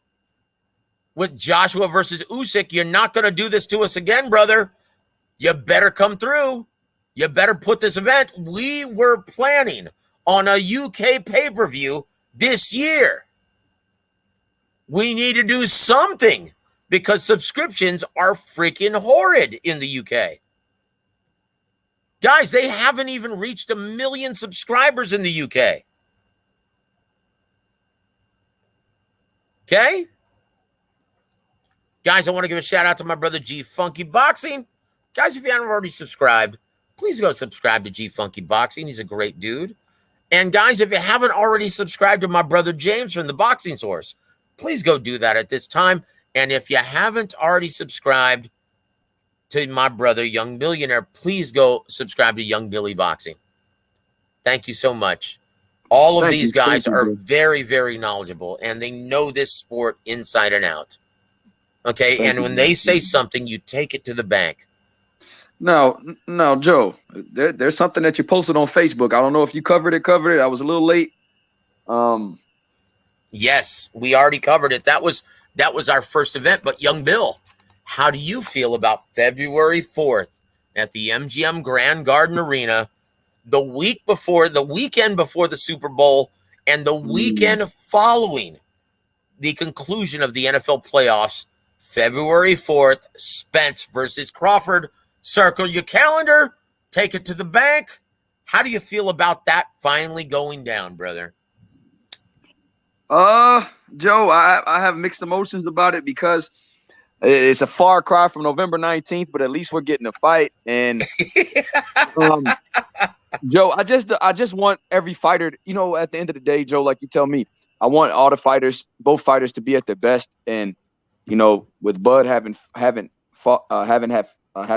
with Joshua versus Usyk. You're not going to do this to us again, brother. You better come through. You better put this event. We were planning on a UK pay-per-view this year. We need to do something because subscriptions are freaking horrid in the UK. Guys, they haven't even reached 1 million subscribers in the UK. Okay? Guys, I want to give a shout out to my brother G Funky Boxing. Guys, if you haven't already subscribed, please go subscribe to G Funky Boxing. He's a great dude. And guys, if you haven't already subscribed to my brother James from the Boxing Source, please go do that at this time. And if you haven't already subscribed to my brother Young Billionaire, please go subscribe to Young Billy Boxing. Thank you so much. All of these guys are very, very knowledgeable, and they know this sport inside and out. Okay, and when they say something, you take it to the bank. Now, Joe, there's something that you posted on Facebook. I don't know if you covered it. I was a little late. Yes, we already covered it. That was our first event. But Young Bill, how do you feel about February 4th at the MGM Grand Garden Arena, the weekend before the Super Bowl, and the weekend following the conclusion of the NFL playoffs? February 4th, Spence versus Crawford. Circle your calendar. Take it to the bank. How do you feel about that finally going down, brother? Joe, I have mixed emotions about it because it's a far cry from November 19th, but at least we're getting a fight. And Joe, I just want every fighter, at the end of the day, Joe, like you tell me, I want all the fighters, both fighters, to be at their best. And with Bud haven't had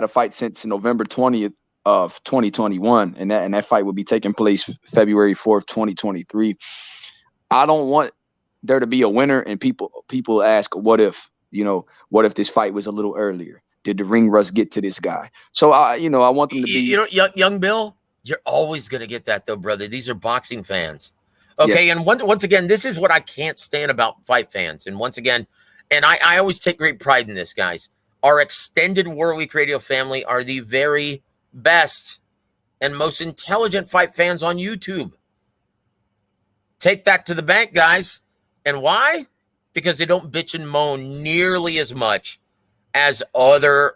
a fight since November 20th of 2021, and that fight will be taking place February 4th, 2023. I don't want there to be a winner and people ask, what if this fight was a little earlier? Did the ring rust get to this guy? So I want them to be. Young Bill, you're always going to get that though, brother. These are boxing fans. Okay. Yes. And once again, this is what I can't stand about fight fans. And once again, and I always take great pride in this, guys. Our extended WAWR Week Radio family are the very best and most intelligent fight fans on YouTube. Take that to the bank, guys. And why? Because they don't bitch and moan nearly as much as other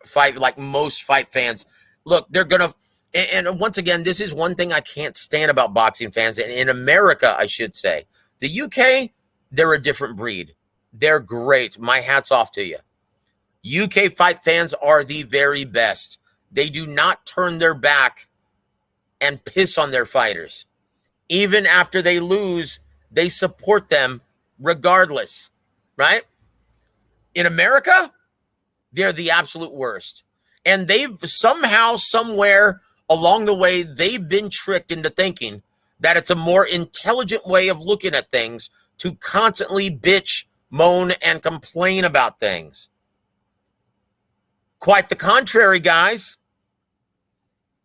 most fight fans. Look, they're going to, and once again, this is one thing I can't stand about boxing fans. And in America, I should say, the UK, they're a different breed. They're great. My hat's off to you. UK fight fans are the very best. They do not turn their back and piss on their fighters. Even after they lose, they support them regardless, right? In America, they're the absolute worst. And they've somehow, somewhere along the way, they've been tricked into thinking that it's a more intelligent way of looking at things to constantly bitch, moan, and complain about things. Quite the contrary, guys.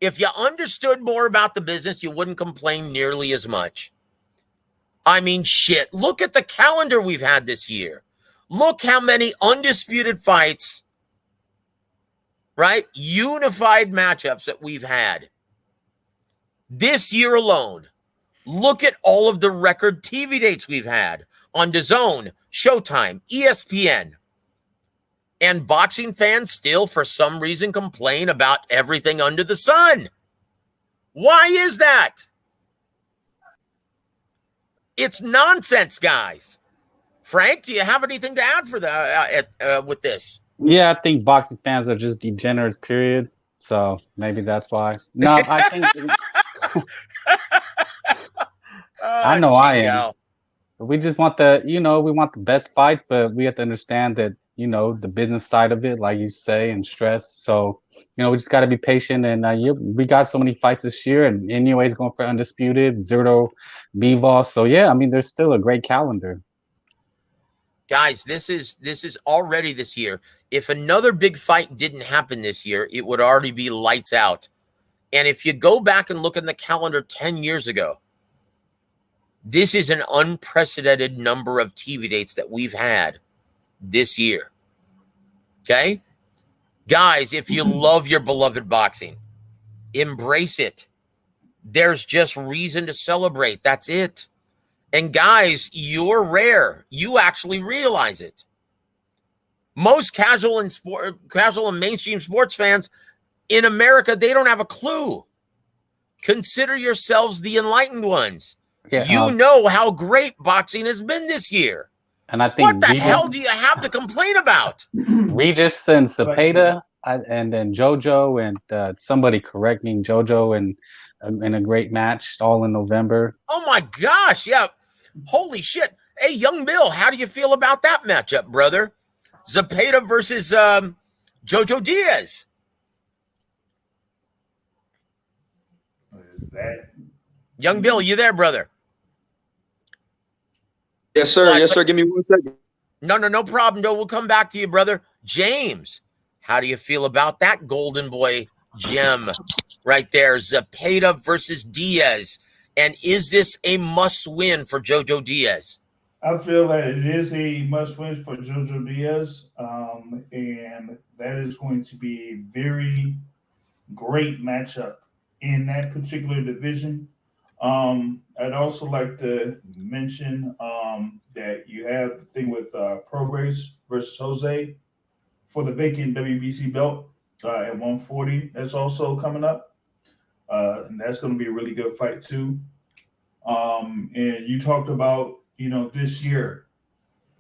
If you understood more about the business, you wouldn't complain nearly as much. I mean, shit, look at the calendar we've had this year. Look how many undisputed fights, right? Unified matchups that we've had. This year alone, look at all of the record TV dates we've had on DAZN, Showtime, ESPN. And boxing fans still, for some reason, complain about everything under the sun. Why is that? It's nonsense, guys. Frank, do you have anything to add for with this? Yeah, I think boxing fans are just degenerates, period. So maybe that's why. No, I think I know I am. We just want we want the best fights, but we have to understand that, the business side of it, like you say, and stress. So, we just got to be patient. And we got so many fights this year, and NUA's going for undisputed, Zero, BVOS. So, yeah, I mean, there's still a great calendar. Guys, this is already this year. If another big fight didn't happen this year, it would already be lights out. And if you go back and look at the calendar 10 years ago, this is an unprecedented number of TV dates that we've had. this year. Okay? Guys, if you love your beloved boxing, embrace it. There's just reason to celebrate. That's it. And guys, you're rare. You actually realize it. Most casual and mainstream sports fans in America, they don't have a clue. Consider yourselves the enlightened ones. Yeah, you know how great boxing has been this year. And I think what the hell do you have to complain about? Regis and Cepeda, and then JoJo and somebody correct me, JoJo in a great match, all in November. Oh my gosh, yeah. Holy shit. Hey, Young Bill, how do you feel about that matchup, brother? Cepeda versus JoJo Diaz. Young Bill, you there, brother? Yes, sir. Yes, sir. Give me 1 second. No problem. No, we'll come back to you, brother. James, how do you feel about that golden boy gem right there? Cepeda versus Diaz. And is this a must-win for JoJo Diaz? I feel that it is a must-win for JoJo Diaz, and that is going to be a very great matchup in that particular division. I'd also like to mention that you have the thing with Progress versus Jose for the vacant WBC belt at 140. That's also coming up, and that's going to be a really good fight too. And you talked about, this year.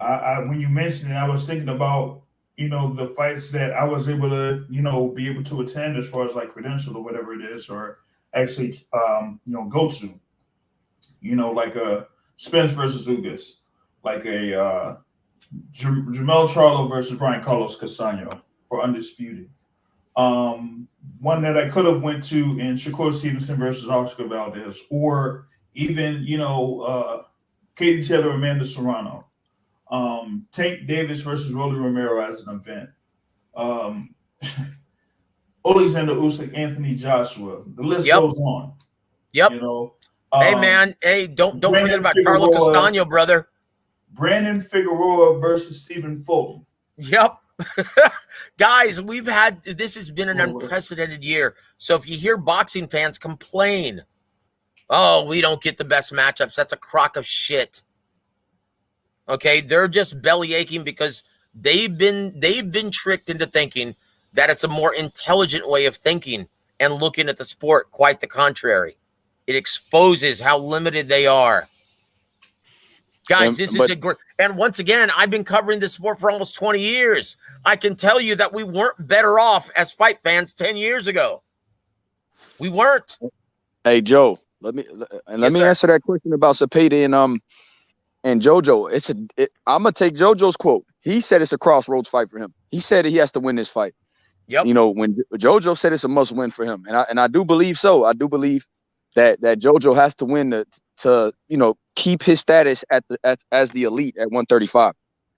I when you mentioned it, I was thinking about, the fights that I was able to, be able to attend as far as like credential or whatever it is, or actually, go to, like a Spence versus Ugas, like a Jamel Charlo versus Brian Carlos Casano for Undisputed. One that I could have went to in Shakur Stevenson versus Oscar Valdez, or even, Katie Taylor, Amanda Serrano. Tank Davis versus Rolly Romero as an event. Alexander Usyk, Anthony Joshua. The list goes on. Yep. Hey man, don't forget about Carlo Castano, brother. Brandon Figueroa versus Stephen Fulton. Yep. Guys, this has been an unprecedented year. So if you hear boxing fans complain, oh, we don't get the best matchups, that's a crock of shit. Okay, they're just belly aching because they've been tricked into thinking that it's a more intelligent way of thinking and looking at the sport. Quite the contrary. It exposes how limited they are. Guys, this is a great, and once again, I've been covering this sport for almost 20 years. I can tell you that we weren't better off as fight fans 10 years ago. We weren't. Hey, Joe, let me answer that question about Cepeda and JoJo. I'm gonna take JoJo's quote. He said it's a crossroads fight for him. He said he has to win this fight. Yep. When JoJo said it's a must win for him, and I do believe so. I do believe that JoJo has to win to keep his status as the elite at 135.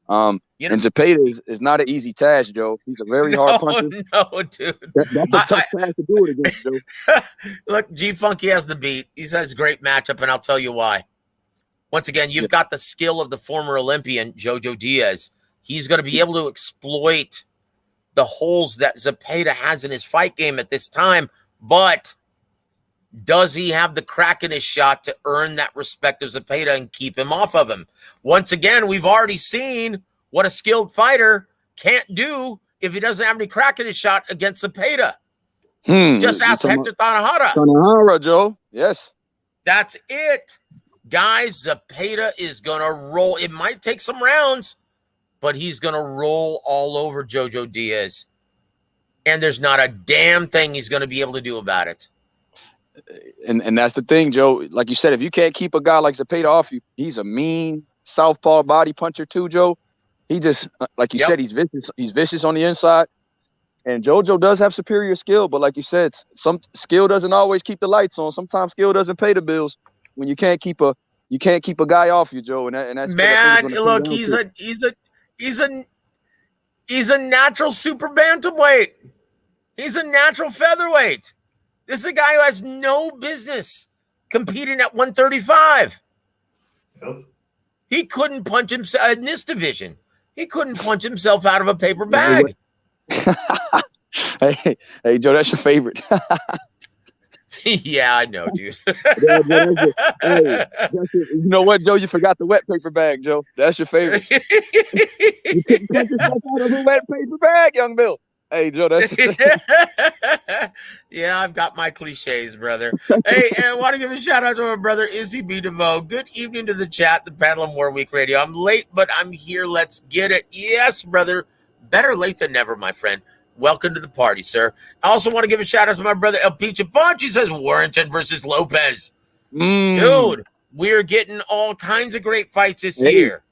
And Cepeda is not an easy task, Joe. He's a very hard puncher. No, dude. That's a tough task to do it against, Joe. Look, G Funky has the beat. He has a great matchup, and I'll tell you why. Once again, you've got the skill of the former Olympian, JoJo Diaz. He's going to be able to exploit the holes that Cepeda has in his fight game at this time, but does he have the crack in his shot to earn that respect of Cepeda and keep him off of him? Once again, we've already seen what a skilled fighter can't do if he doesn't have any crack in his shot against Cepeda. Just ask Hector Tanahara. Tanahara, Joe. Yes. That's it. Guys, Cepeda is going to roll. It might take some rounds, but he's going to roll all over JoJo Diaz. And there's not a damn thing he's going to be able to do about it. And that's the thing, Joe. Like you said, if you can't keep a guy like Cepeda off you, he's a mean southpaw body puncher too, Joe. He just, like you said, he's vicious. He's vicious on the inside. And JoJo does have superior skill, but like you said, some skill doesn't always keep the lights on. Sometimes skill doesn't pay the bills when you can't keep a guy off you, Joe. And that's man. Look, he's a natural super bantamweight. He's a natural featherweight. This is a guy who has no business competing at 135. Yep. He couldn't punch himself in this division. He couldn't punch himself out of a paper bag. Hey, Joe, that's your favorite. Yeah, I know, dude. You know what, Joe? You forgot the wet paper bag, Joe. That's your favorite. You couldn't punch yourself out of a wet paper bag, young Bill. Hey, Joe, that's yeah, I've got my cliches, brother. Hey, and I want to give a shout out to my brother Izzy B. DeVoe. Good evening to the chat, the Paddle and War Week Radio. I'm late, but I'm here. Let's get it. Yes, brother. Better late than never, my friend. Welcome to the party, sir. I also want to give a shout out to my brother El Picha Punch. He says Warrington versus Lopez. Dude, we're getting all kinds of great fights this year.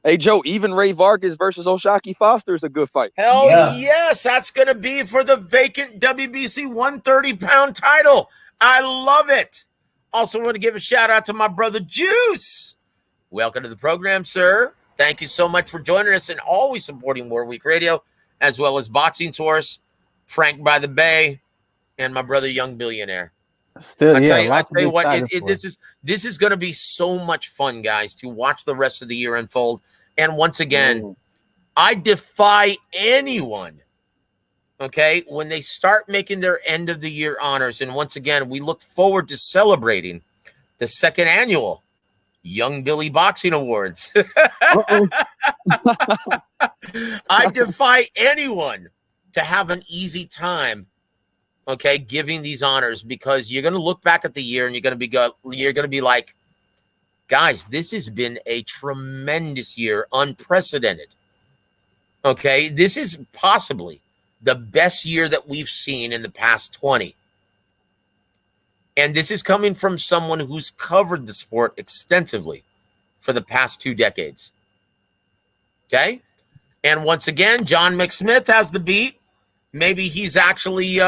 Hey, Joe, even Ray Vargas versus Oshaki Foster is a good fight. Hell yes, that's going to be for the vacant WBC 130-pound title. I love it. Also want to give a shout out to my brother Juice. Welcome to the program, sir. Thank you so much for joining us and always supporting War Week Radio, as well as Boxing Source, Frank by the Bay, and my brother Young Billionaire. Still, I yeah. tell you what, this is going to be so much fun, guys, to watch the rest of the year unfold. And once again, I defy anyone, okay, when they start making their end of the year honors. And once again, we look forward to celebrating the second annual Young Billy Boxing Awards. I defy anyone to have an easy time, okay, giving these honors, because you're going to look back at the year and you're going to be like, guys, this has been a tremendous year, unprecedented. Okay, this is possibly the best year that we've seen in the past 20. And this is coming from someone who's covered the sport extensively for the past 2 decades. Okay? And once again, John McSmith has the beat. Maybe he's actually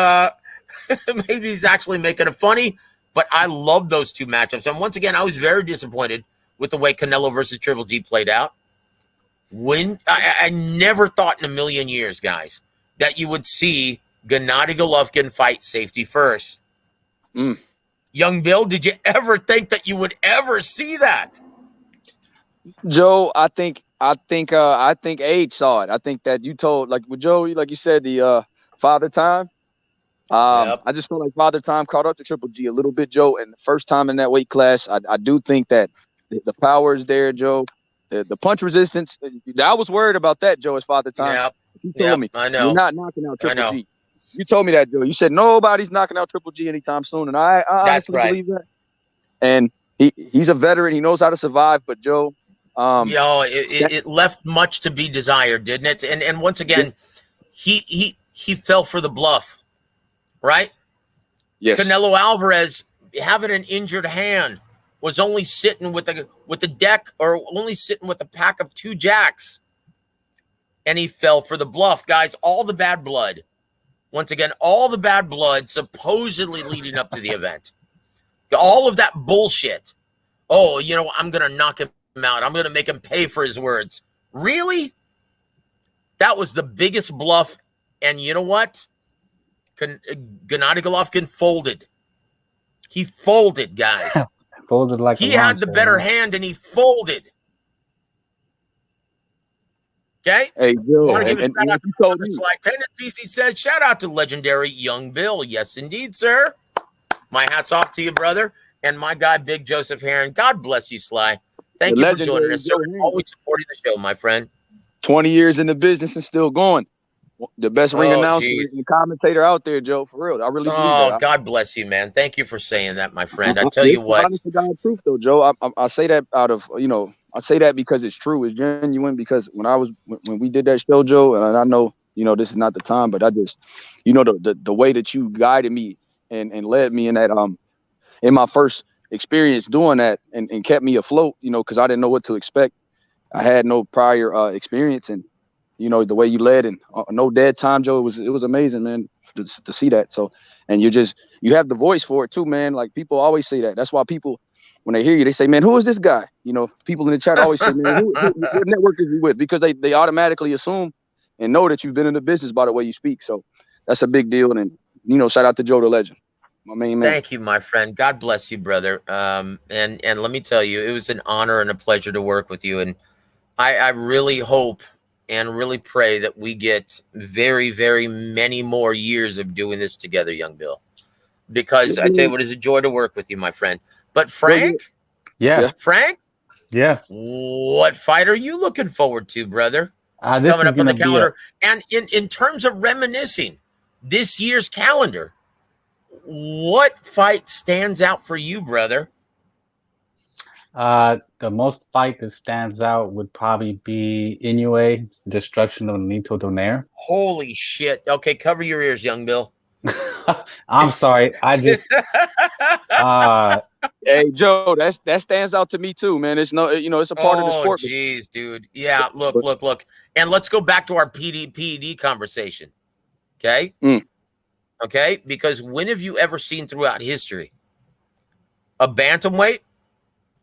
making it funny. But I love those 2 matchups. And once again, I was very disappointed with the way Canelo versus Triple G played out. I never thought in a million years, guys, that you would see Gennady Golovkin fight safety first. Young Bill, did you ever think that you would ever see that? Joe, I think Age saw it. I think that you told, like with Joe, like you said, the Father Time. I just feel like Father Time caught up to Triple G a little bit, Joe. And the first time in that weight class, I do think that the power is there, Joe. The punch resistance. I was worried about that, Joe, as Father Time. You told me, I know. You're not knocking out Triple G. You told me that, Joe. You said nobody's knocking out Triple G anytime soon, and I honestly believe that. And he's a veteran. He knows how to survive. But Joe, it left much to be desired, didn't it? And once again, he fell for the bluff. Right? Yes. Canelo Alvarez, having an injured hand, was only sitting with the deck, or only sitting with a pack of 2 jacks. And he fell for the bluff. Guys, all the bad blood. Once again, all the bad blood supposedly leading up to the event. All of that bullshit. Oh, I'm going to knock him out. I'm going to make him pay for his words. Really? That was the biggest bluff. And you know what? Gennady Golovkin folded. He folded, guys. Folded like he had the better hand, and he folded. Okay? Hey, Joe. I want to give a shout out to Sly Tendencies. He said, shout out to legendary Young Bill. Yes, indeed, sir. My hat's off to you, brother. And my guy, Big Joseph Heron. God bless you, Sly. Thank you for joining us, sir. Always supporting the show, my friend. 20 years in the business and still going. The best ring announcer and commentator out there, Joe, for real. I really believe that. Oh, God bless you, man. Thank you for saying that, my friend. I tell you what. Honest to God truth, though, Joe. I say that out of, I say that because it's true. It's genuine, because when we did that show, Joe, and I know, this is not the time, but I just, the way that you guided me and led me in that, in my first experience doing that and kept me afloat, because I didn't know what to expect. I had no prior experience, and the way you led, and no dead time, Joe. It was amazing, man, to see that. So, and you have the voice for it too, man. Like, people always say that. That's why people, when they hear you, they say, man, who is this guy? People in the chat always say, man, what network is he with? Because they automatically assume and know that you've been in the business by the way you speak. So that's a big deal. And shout out to Joe the Legend, my main man. Thank you, my friend. God bless you, brother. And let me tell you, it was an honor and a pleasure to work with you. And I really hope and really pray that we get very, very many more years of doing this together, young Bill. Because I tell you what, it's a joy to work with you, my friend. But Frank, Yeah. Frank, Yeah. what fight are you looking forward to, brother? This Coming is up on the gonna be calendar. And in terms of reminiscing this year's calendar, what fight stands out for you, brother? The most fight that stands out would probably be Inoue's destruction of Nito Donaire. Holy shit. Okay, cover your ears, young Bill. I'm sorry. I just Hey Joe, that stands out to me too, man. It's no, it's a part of the sport. Oh, jeez, dude. Yeah, look. And let's go back to our PED conversation. Okay? Okay? Because when have you ever seen throughout history a bantamweight,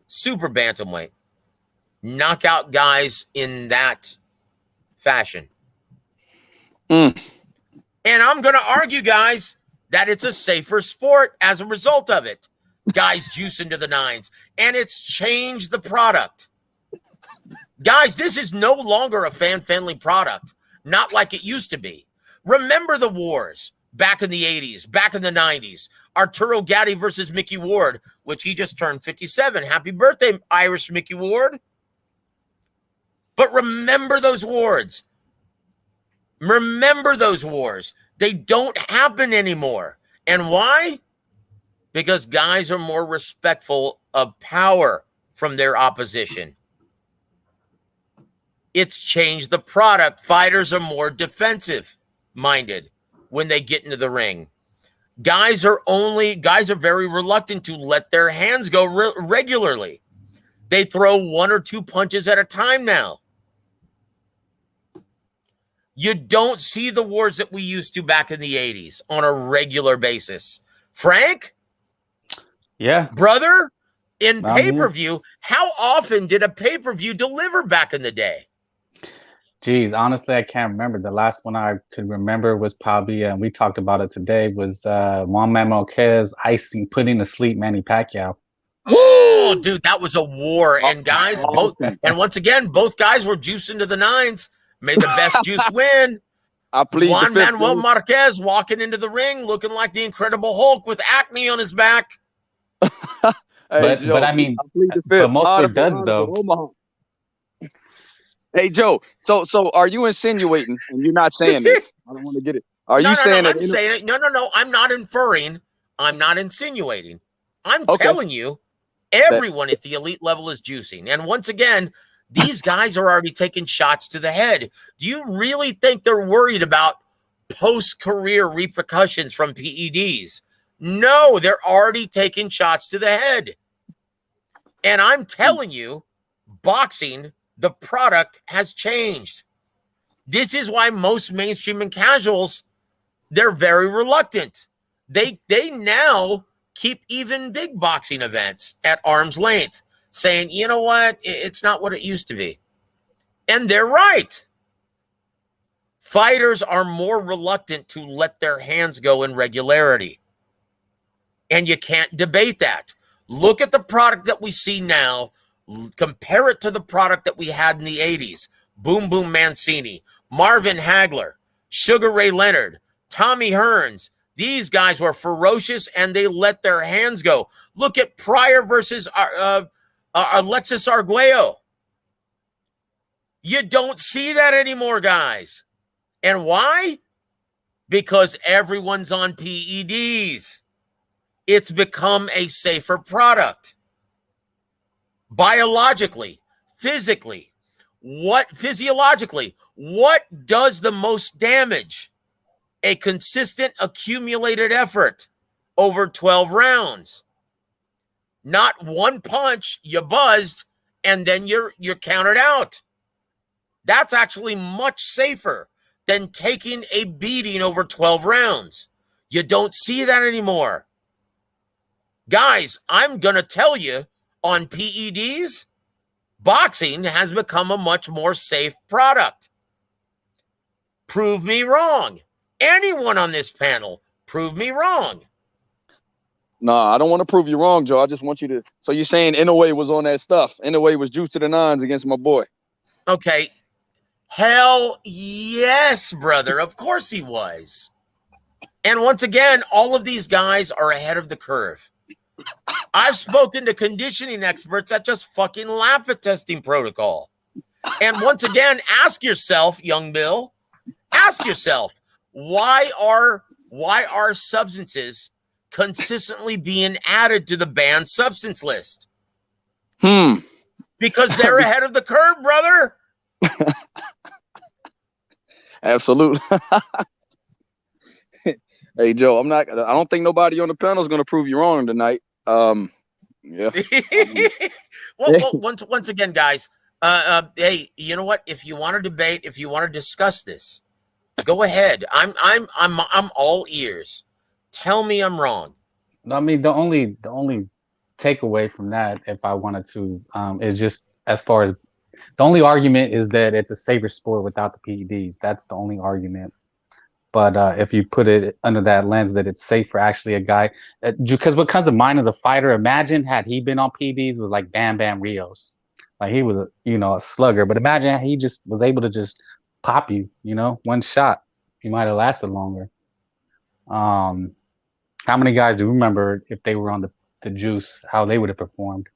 super bantamweight, knock out guys in that fashion? And I'm going to argue, guys, that it's a safer sport as a result of it. Guys juice into the nines, and it's changed the product. Guys, this is no longer a fan-friendly product, not like it used to be. Remember the wars back in the 80s, back in the 90s. Arturo Gatti versus Mickey Ward, which he just turned 57. Happy birthday, Irish Mickey Ward. But remember those wars. Remember those wars. They don't happen anymore. And why? Because guys are more respectful of power from their opposition. It's changed the product. Fighters are more defensive-minded when they get into the ring. Guys are very reluctant to let their hands go regularly. They throw 1 or 2 punches at a time now. You don't see the wars that we used to back in the 80s on a regular basis. Frank? Yeah. Brother, in pay-per-view, how often did a pay-per-view deliver back in the day? Geez, honestly, I can't remember. The last one I could remember was probably, and we talked about it today, was Juan Manuel Marquez putting to sleep Manny Pacquiao. Oh, dude, that was a war. And guys, once again, both guys were juicing to the nines. May the best juice win. Juan Manuel Marquez walking into the ring looking like the Incredible Hulk with acne on his back. Hey, Joe, but I mean, but most were duds though. Hey Joe, so are you insinuating, and you're not saying this? I don't want to get it. Are you saying that? I'm saying it. No. I'm not inferring. I'm not insinuating. I'm telling you, everyone at the elite level is juicing. And once again, these guys are already taking shots to the head. Do you really think they're worried about post-career repercussions from PEDs? No, they're already taking shots to the head. And I'm telling you, boxing, the product has changed. This is why most mainstream and casuals, they're very reluctant. They now keep even big boxing events at arm's length, saying, you know what, it's not what it used to be. And they're right. Fighters are more reluctant to let their hands go in regularity. And you can't debate that. Look at the product that we see now. Compare it to the product that we had in the 80s. Boom Boom Mancini, Marvin Hagler, Sugar Ray Leonard, Tommy Hearns. These guys were ferocious and they let their hands go. Look at Pryor versus Alexis Arguello. You don't see that anymore, guys. And why? Because everyone's on PEDs. It's become a safer product. Biologically, physically, physiologically, what does the most damage? A consistent accumulated effort over 12 rounds. Not one punch, you buzzed, and then you're counted out. That's actually much safer than taking a beating over 12 rounds. You don't see that anymore. Guys, I'm going to tell you, on PEDs, boxing has become a much more safe product. Prove me wrong. Anyone on this panel, prove me wrong. No, I don't want to prove you wrong, Joe. I just want you to. So you're saying Inoue was on that stuff. Inoue was juice to the nines against my boy. Okay. Hell yes, brother. Of course he was. And once again, all of these guys are ahead of the curve. I've spoken to conditioning experts that just fucking laugh at testing protocol. And once again, ask yourself, young Bill, ask yourself, why are substances consistently being added to the banned substance list? Because they're ahead of the curve, brother. Absolutely. Hey, Joe, I don't think nobody on the panel is going to prove you wrong tonight. Yeah. Well, once again, guys, hey, you know what? If you want to debate, if you want to discuss this, go ahead. I'm all ears. Tell me I'm wrong. I mean, the only takeaway from that, if I wanted to, is just as far as the only argument is that it's a safer sport without the PEDs. That's the only argument. But if you put it under that lens that it's safe for actually a guy, because what comes to mind as a fighter, imagine had he been on PEDs, was like Bam Bam Rios. Like he was, a slugger. But imagine he just was able to just pop you, one shot. He might have lasted longer. How many guys do you remember if they were on the juice, how they would have performed?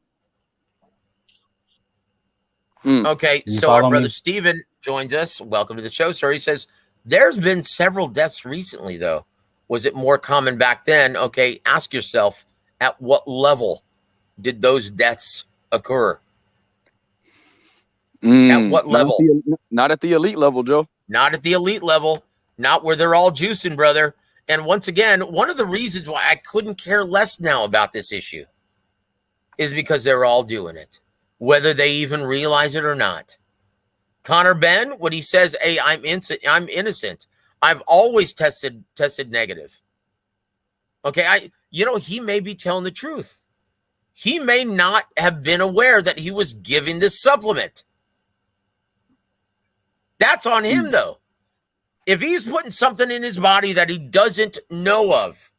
Okay, so our brother Steven joins us. Welcome to the show, sir. He says, there's been several deaths recently, though. Was it more common back then? Okay, ask yourself, at what level did those deaths occur? At what level? Not at the elite level, Joe. Not at the elite level. Not where they're all juicing, brother. And once again, one of the reasons why I couldn't care less now about this issue is because they're all doing it, whether they even realize it or not. Connor Ben, when he says, hey, I'm innocent. I've always tested negative. Okay, he may be telling the truth. He may not have been aware that he was giving this supplement. That's on him, though. If he's putting something in his body that he doesn't know of,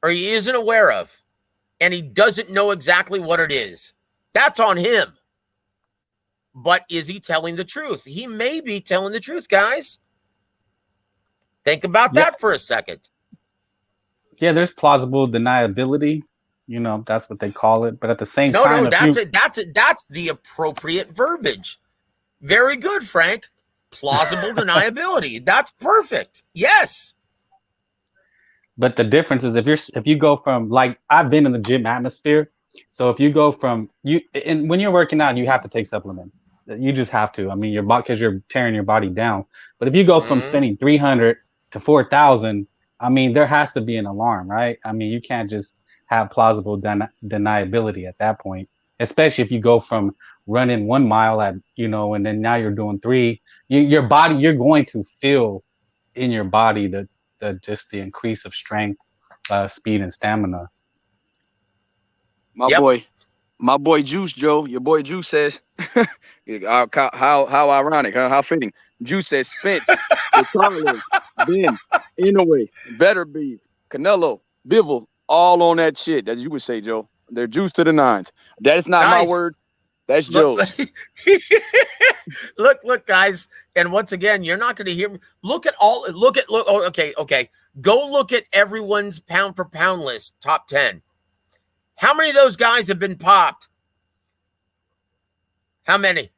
or he isn't aware of, and he doesn't know exactly what it is, that's on him. But is he telling the truth? He may be telling the truth, guys. Think about that for a second. Yeah, there's plausible deniability. That's what they call it. But at the same time, that's the appropriate verbiage. Very good, Frank. Plausible deniability. That's perfect. Yes. But the difference is if you go from, like, I've been in the gym atmosphere. So if you go from and when you're working out, you have to take supplements. You just have to. I mean, your body, because you're tearing your body down. But if you go from spending 300 to 4,000, I mean, there has to be an alarm, right? I mean, you can't just have plausible deniability at that point, especially if you go from running 1 mile at, and then now you're doing 3. Your body, you're going to feel in your body the increase of strength, speed, and stamina. My boy Juice, Joe, your boy Juice says, how ironic, huh? How fitting. Juice says Spence, Ricardo, Ben, Inouye, Better Beef, Canelo, Bivol, all on that shit, as you would say, Joe. They're juice to the nines. That is not my word. That's Joe's. Look, guys. And once again, you're not going to hear me. Okay. Go look at everyone's pound for pound list, top 10. How many of those guys have been popped? How many?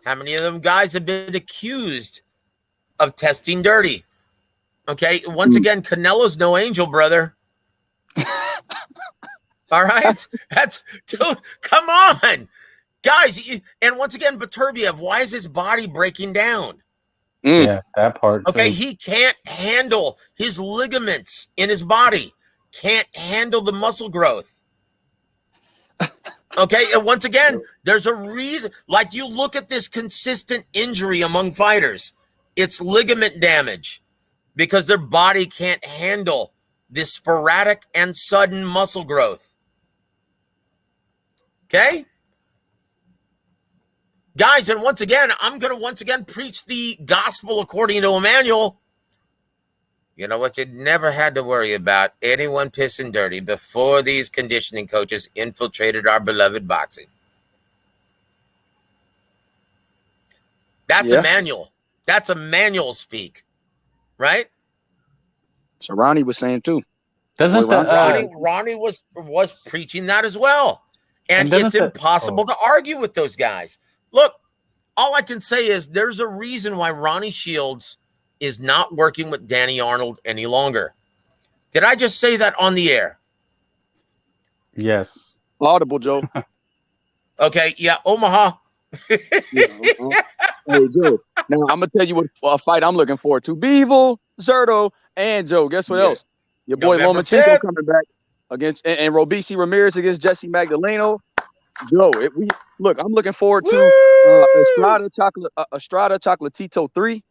How many of them guys have been accused of testing dirty? Okay. Once again, Canelo's no angel, brother. All right. Dude, come on. Guys, and once again, Beterbiev, why is his body breaking down? Yeah, that part. Okay, too. he can't handle his ligaments in his body, can't handle the muscle growth. Okay, and once again, there's a reason. Like, you look at this consistent injury among fighters, it's ligament damage because their body can't handle this sporadic and sudden muscle growth. Okay? Guys, and once again, I'm going to preach the gospel according to Emmanuel. You know what? You never had to worry about anyone pissing dirty before these conditioning coaches infiltrated our beloved boxing. That's a manual. That's a manual speak, right? So Ronnie was saying too. Doesn't Ronnie was preaching that as well, and it's impossible to argue with those guys. Look, all I can say is there's a reason why Ronnie Shields is not working with Danny Arnold any longer. Did I just say that on the air? Yes. Audible, Joe. Okay, yeah, Omaha. Hey, Joe. Now I'm gonna tell you what fight I'm looking forward to. Beevil, Zerto, and Joe. Guess what else? Your boy Lomachenko coming back against and Robeisy Ramirez against Jesse Magdaleno. Joe, I'm looking forward to Estrada Chocolatito 3.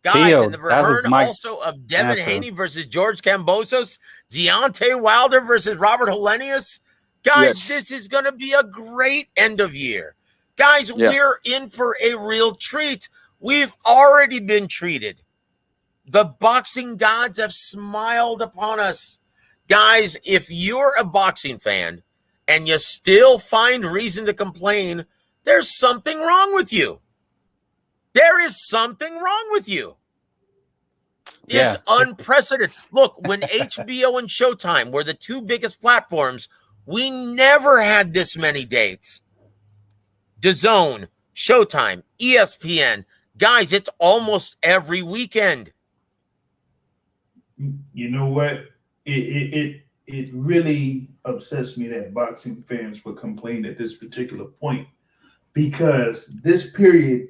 Guys, in the return also of Devin Haney versus George Kambosos, Deontay Wilder versus Robert Helenius. Guys, this is going to be a great end of year. Guys, we're in for a real treat. We've already been treated. The boxing gods have smiled upon us. Guys, if you're a boxing fan and you still find reason to complain, there's something wrong with you. There is something wrong with you. It's unprecedented. Look, when HBO and Showtime were the two biggest platforms, we never had this many dates. DAZN, Showtime, ESPN. Guys, it's almost every weekend. You know what? It really upsets me that boxing fans would complain at this particular point, because this period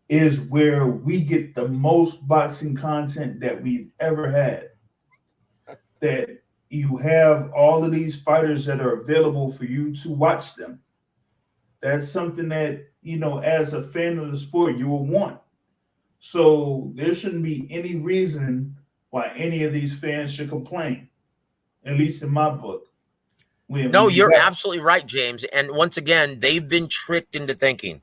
is where we get the most boxing content that we've ever had. That you have all of these fighters that are available for you to watch them. That's something that, as a fan of the sport, you will want. So there shouldn't be any reason why any of these fans should complain, at least in my book. No, you're absolutely right, James. And once again, they've been tricked into thinking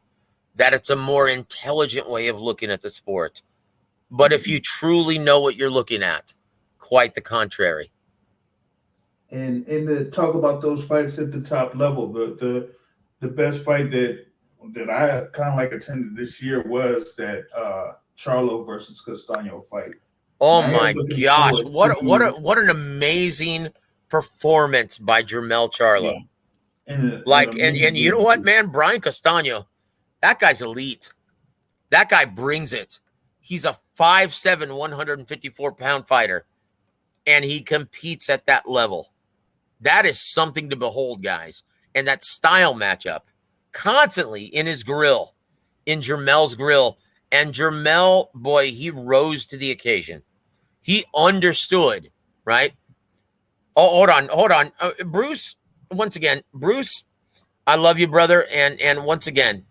that it's a more intelligent way of looking at the sport. But if you truly know what you're looking at, quite the contrary. And to talk about those fights at the top level, the best fight that I kind of like attended this year was that Charlo versus Castaño fight. Oh my gosh! What an amazing performance by Jermell Charlo. Yeah. And you know what, man? Brian Castaño, that guy's elite. That guy brings it. He's a 5'7", 154-pound fighter, and he competes at that level. That is something to behold, guys. And that style matchup, constantly in his grill, in Jermell's grill. And Jermell, boy, he rose to the occasion. He understood, right? Oh, hold on. Bruce, once again, Bruce, I love you, brother. And once again,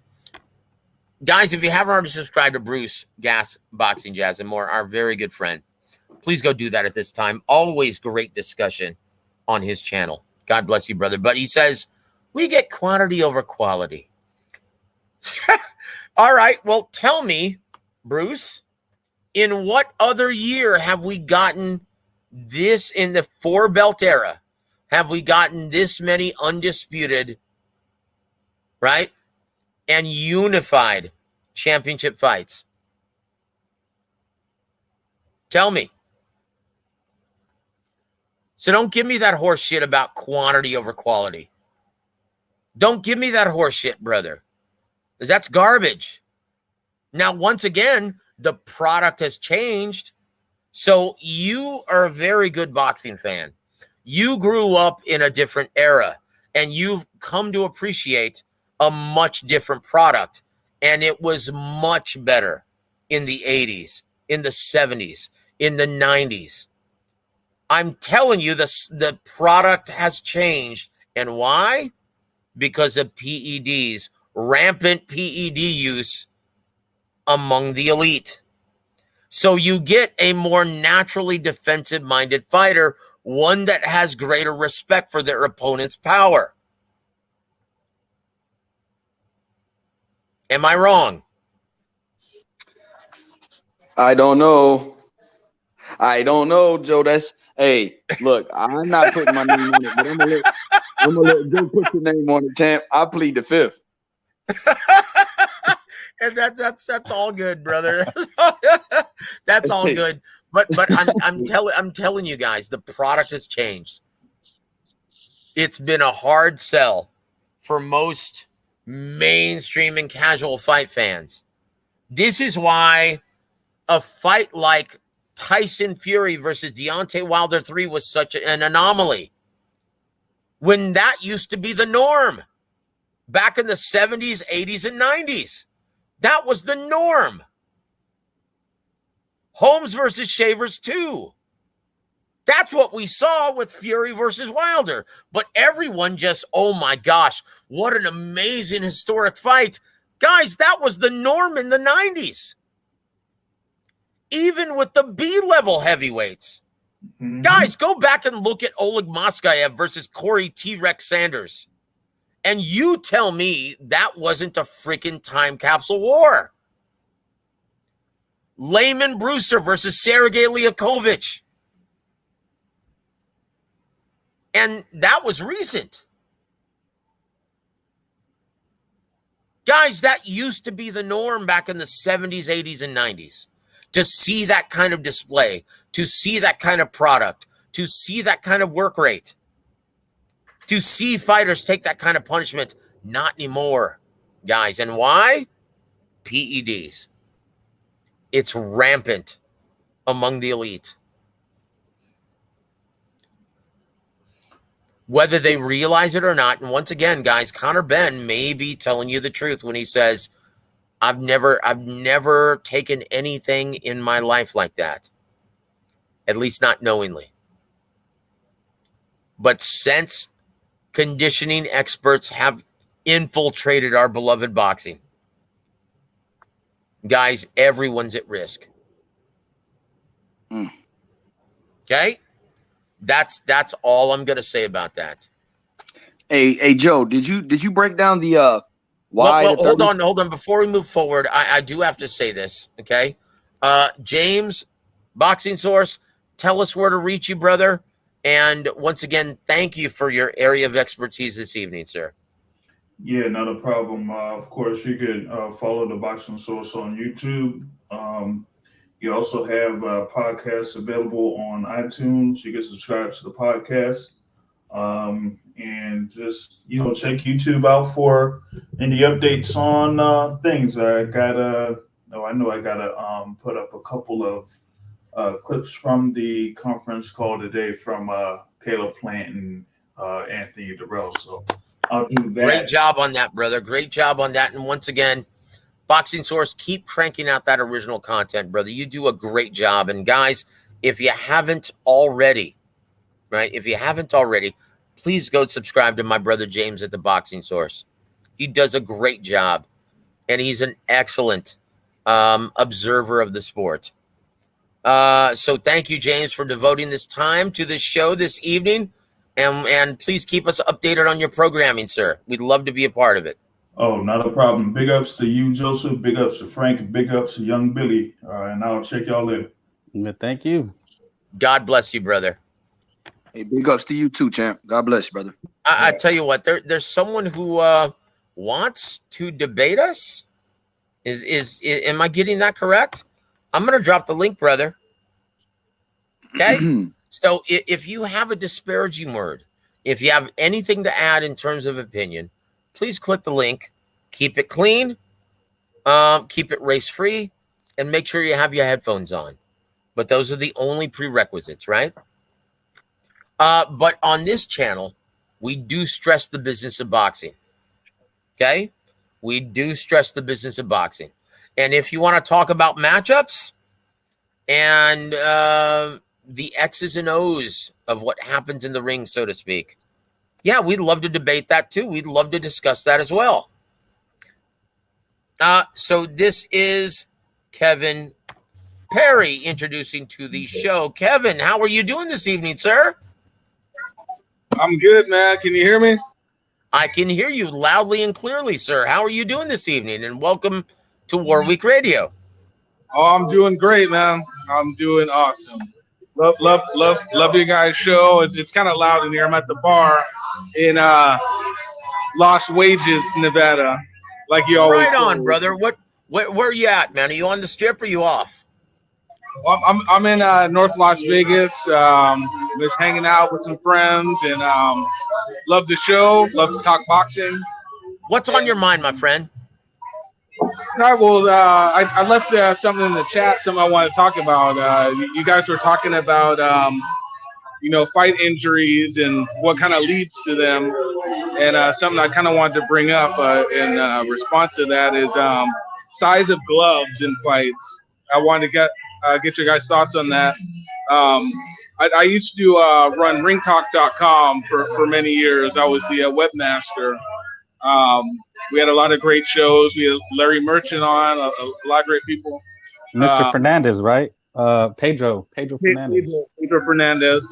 guys, if you haven't already subscribed to Bruce Gas, Boxing, Jazz, and More, our very good friend, please go do that at this time. Always great discussion on his channel. God bless you, brother. But he says, we get quantity over quality. All right. Well, tell me, Bruce, in what other year have we gotten this, in the 4-belt era? Have we gotten this many undisputed, right, and unified championship fights? Tell me. So don't give me that horse shit about quantity over quality. Don't give me that horse shit, brother, because that's garbage. Now, once again, the product has changed. So you are a very good boxing fan. You grew up in a different era, and you've come to appreciate a much different product. And it was much better in the 80s, in the 70s, in the 90s. I'm telling you, the product has changed. And why? Because of PEDs, rampant PED use among the elite. So you get a more naturally defensive-minded fighter, one that has greater respect for their opponent's power. Am I wrong? I don't know, Joe. Hey, look, I'm not putting my name on it, but I'm gonna let Joe put your name on it, champ. I plead the fifth. And that's all good, brother. That's all good. But I'm telling you guys, the product has changed. It's been a hard sell for most mainstream and casual fight fans. This is why a fight like Tyson Fury versus Deontay Wilder 3 was such an anomaly, when that used to be the norm back in the 70s, 80s, and 90s. That was the norm. Holmes versus Shavers 2. That's what we saw with Fury versus Wilder. But everyone just, oh my gosh, what an amazing historic fight. Guys, that was the norm in the 90s. Even with the B-level heavyweights. Mm-hmm. Guys, go back and look at Oleg Moskayev versus Corey T-Rex Sanders. And you tell me that wasn't a freaking time capsule war. Layman Brewster versus Sergey Liakovich. And that was recent. Guys, that used to be the norm back in the 70s, 80s, and 90s. To see that kind of display, to see that kind of product, to see that kind of work rate, to see fighters take that kind of punishment. Not anymore, guys. And why? PEDs. It's rampant among the elite. Whether they realize it or not, and once again, guys, Conor Benn may be telling you the truth when he says, I've never taken anything in my life like that. At least not knowingly. But since conditioning experts have infiltrated our beloved boxing, guys, everyone's at risk. Okay? That's all I'm going to say about that. Hey, Joe, did you break down the why? Well, hold on. Before we move forward, I do have to say this, okay? James, Boxing Source, tell us where to reach you, brother. And once again, thank you for your area of expertise this evening, sir. Yeah, not a problem. Of course, you could follow the Boxing Source on YouTube. You also have podcasts available on iTunes. You can subscribe to the podcast. And just, check YouTube out for any updates on things. I gotta put up a couple of clips from the conference call today from Caleb Plant and Anthony Durrell. So I'll do that. Great job on that, brother. Great job on that. And once again, Boxing Source, keep cranking out that original content, brother. You do a great job. And guys, if you haven't already, please go subscribe to my brother James at the Boxing Source. He does a great job, and he's an excellent observer of the sport. So thank you, James, for devoting this time to this show this evening, and please keep us updated on your programming, sir. We'd love to be a part of it. Oh, not a problem. Big ups to you, Joseph. Big ups to Frank. Big ups to young Billy. And I'll check y'all later. Thank you. God bless you, brother. Hey, big ups to you too, champ. God bless you, brother. I tell you what, there's someone who wants to debate us. Am I getting that correct? I'm going to drop the link, brother. Okay? So if you have a disparaging word, if you have anything to add in terms of opinion, please click the link. Keep it clean. Keep it race-free. And make sure you have your headphones on. But those are the only prerequisites, right? But on this channel, we do stress the business of boxing. Okay? We do stress the business of boxing. And if you want to talk about matchups and the X's and O's of what happens in the ring, so to speak, yeah, we'd love to debate that too. We'd love to discuss that as well. So this is Kevin Perry introducing to the show. Kevin, how are you doing this evening, sir? I'm good, man. Can you hear me? I can hear you loudly and clearly, sir. How are you doing this evening? And welcome to WAWR Week Radio. Oh, I'm doing great, man. I'm doing awesome. Love you guys' show. It's kind of loud in here. I'm at the bar in Las Vegas, Nevada, like you always. Right on, brother. Where are you at, man? Are you on the strip or are you off? Well, I'm in North Las Vegas. Just hanging out with some friends, and love the show. Love to talk boxing. What's on your mind, my friend? No, well, I left something in the chat. Something I want to talk about. You guys were talking about fight injuries and what kind of leads to them. And something I kind of wanted to bring up in response to that is size of gloves in fights. I wanted to get your guys' thoughts on that. I used to run ringtalk.com for many years. I was the webmaster. We had a lot of great shows. We had Larry Merchant on, a lot of great people. Mr. Fernandez, right? Pedro Fernandez. Pedro Fernandez.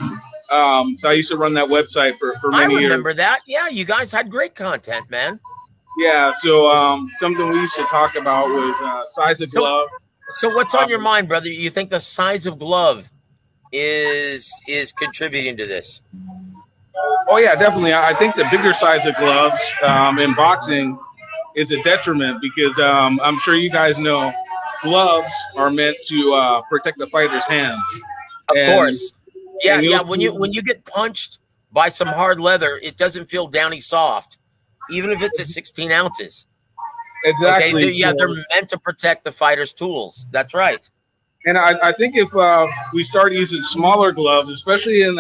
So I used to run that website for many years. I remember that. Yeah, you guys had great content, man. Yeah, so something we used to talk about was size of glove. So what's on your mind, brother? You think the size of glove is contributing to this? Oh yeah, definitely. I think the bigger size of gloves in boxing is a detriment because I'm sure you guys know gloves are meant to protect the fighter's hands. Of course. Yeah. When you get punched by some hard leather, it doesn't feel downy soft, even if it's at 16 ounces. Exactly. Okay? They're meant to protect the fighter's tools. That's right. And I think if we start using smaller gloves, especially in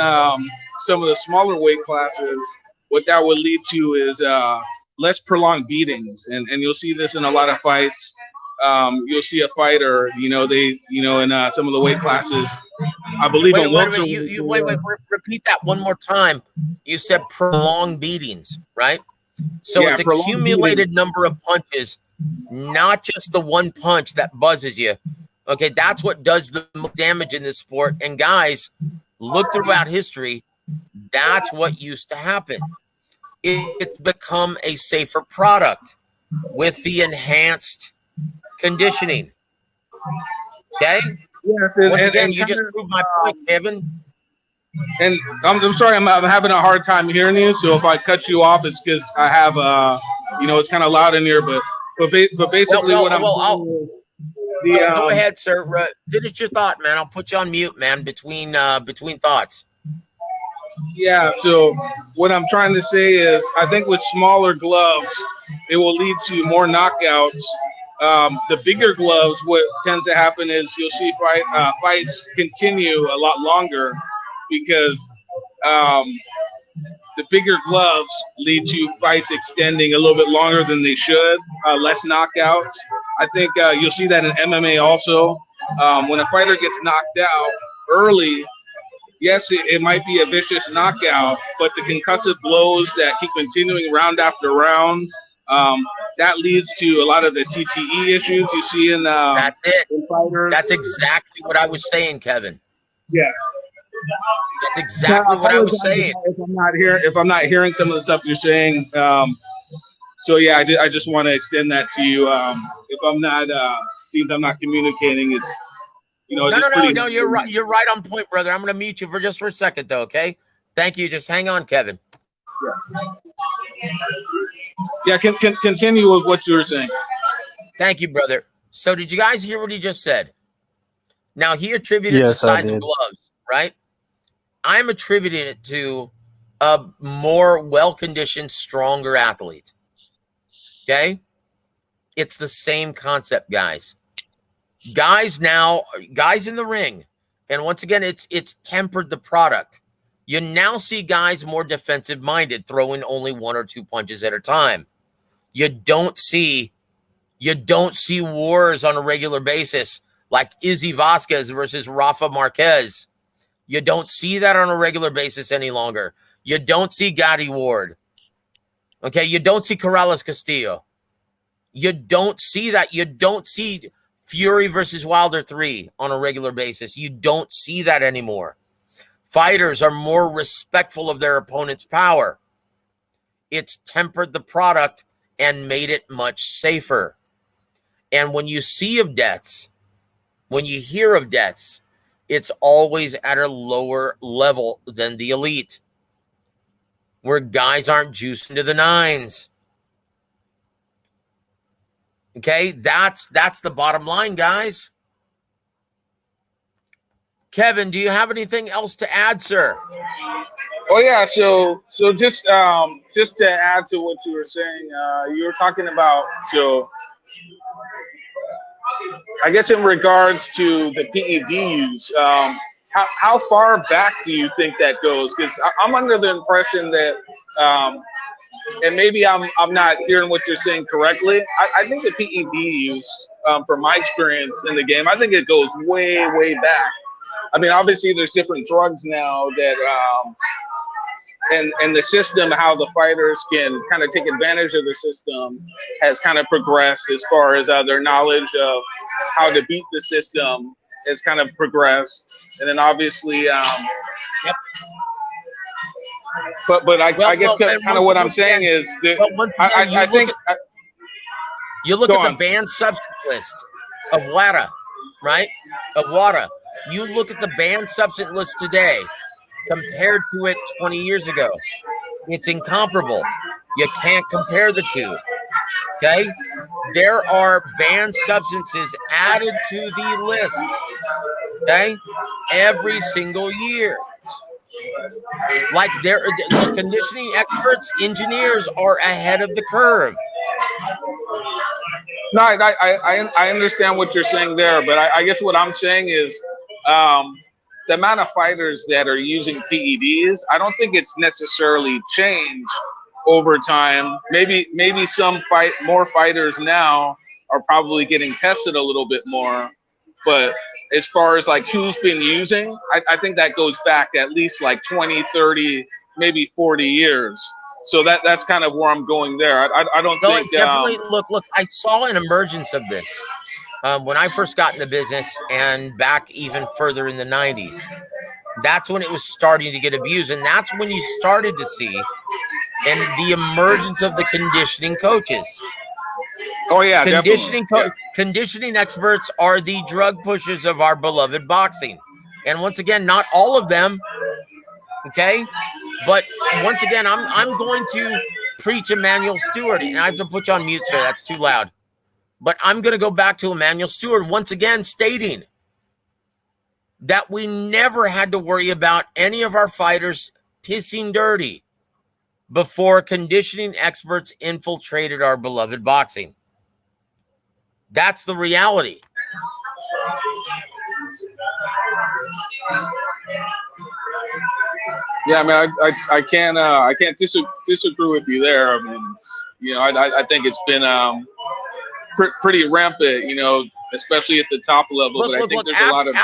some of the smaller weight classes, what that would lead to is less prolonged beatings. And you'll see this in a lot of fights. You'll see a fighter, in some of the weight classes. I believe wait, repeat that one more time. You said prolonged beatings, right? So it's accumulated number of punches, not just the one punch that buzzes you. Okay, that's what does the most damage in this sport. And guys, look throughout history, that's what used to happen. It's become a safer product with the enhanced conditioning. Okay? Once again, you just proved my point, Kevin. And I'm sorry, I'm having a hard time hearing you. So if I cut you off, it's because I have, it's kind of loud in here. But basically, go ahead, sir. Finish your thought, man. I'll put you on mute, man. Between thoughts. Yeah. So what I'm trying to say is, I think with smaller gloves, it will lead to more knockouts. The bigger gloves, what tends to happen is you'll see fights continue a lot longer because the bigger gloves lead to fights extending a little bit longer than they should, less knockouts. I think you'll see that in MMA also. When a fighter gets knocked out early, yes, it might be a vicious knockout, but the concussive blows that keep continuing round after round, that leads to a lot of the CTE issues you see in that's it. In fighters. That's exactly what I was saying, Kevin. Yeah. That's exactly what I was saying. If I'm not hearing some of the stuff you're saying, so yeah, I just want to extend that to you. If I'm not, seems I'm not communicating, it's No, you're right. You're right on point, brother. I'm gonna mute you for a second, though. Okay. Thank you. Just hang on, Kevin. Yeah, continue with what you were saying. Thank you, brother. So did you guys hear what he just said? Now he attributed to size of gloves, right? I'm attributing it to a more well-conditioned, stronger athlete. Okay? It's the same concept, guys. Guys in the ring, and once again, it's tempered the product. You now see guys more defensive-minded, throwing only one or two punches at a time. You don't see wars on a regular basis like Izzy Vasquez versus Rafa Marquez. You don't see that on a regular basis any longer. You don't see Gotti Ward. Okay, you don't see Corrales Castillo. You don't see that. You don't see Fury versus Wilder 3 on a regular basis. You don't see that anymore. Fighters are more respectful of their opponent's power. It's tempered the product and made it much safer. And when you see of deaths, when you hear of deaths, it's always at a lower level than the elite, where guys aren't juicing to the nines. Okay, that's the bottom line, guys. Kevin, do you have anything else to add, sir? Oh yeah, so just to add to what you were saying, you were talking about, so I guess in regards to the PED use, how far back do you think that goes? Because I'm under the impression that, and maybe I'm not hearing what you're saying correctly. I think the PED use, from my experience in the game, I think it goes way back. I mean, obviously there's different drugs now that, and the system, how the fighters can kind of take advantage of the system has kind of progressed as far as their knowledge of how to beat the system has kind of progressed. And then obviously, Yep. but I guess kind of what I'm saying is that I think you look Go at the on. banned substance list of WADA, right? Of WADA. You look at the banned substance list today compared to it 20 years ago. It's incomparable. You can't compare the two. Okay? There are banned substances added to the list. Okay? Every single year. Like the conditioning experts, engineers are ahead of the curve. No, I understand what you're saying there, but I guess what I'm saying is the amount of fighters that are using PEDs, I don't think it's necessarily changed over time. Maybe more fighters now are probably getting tested a little bit more, but as far as like who's been using, I think that goes back at least like 20, 30, maybe 40 years. So that's kind of where I'm going there. I don't think definitely look. I saw an emergence of this when I first got in the business, and back even further in the 90s. That's when it was starting to get abused, and that's when you started to see and the emergence of the conditioning coaches. Oh yeah, conditioning experts are the drug pushers of our beloved boxing, and once again, not all of them. Okay. But once again, I'm going to preach Emmanuel Stewart, and I have to put you on mute, sir. That's too loud. But I'm going to go back to Emmanuel Stewart once again, stating that we never had to worry about any of our fighters pissing dirty before conditioning experts infiltrated our beloved boxing. That's the reality. Yeah, I mean, I can't disagree with you there. I mean, I think it's been pretty rampant, especially at the top level. But I think there's a lot of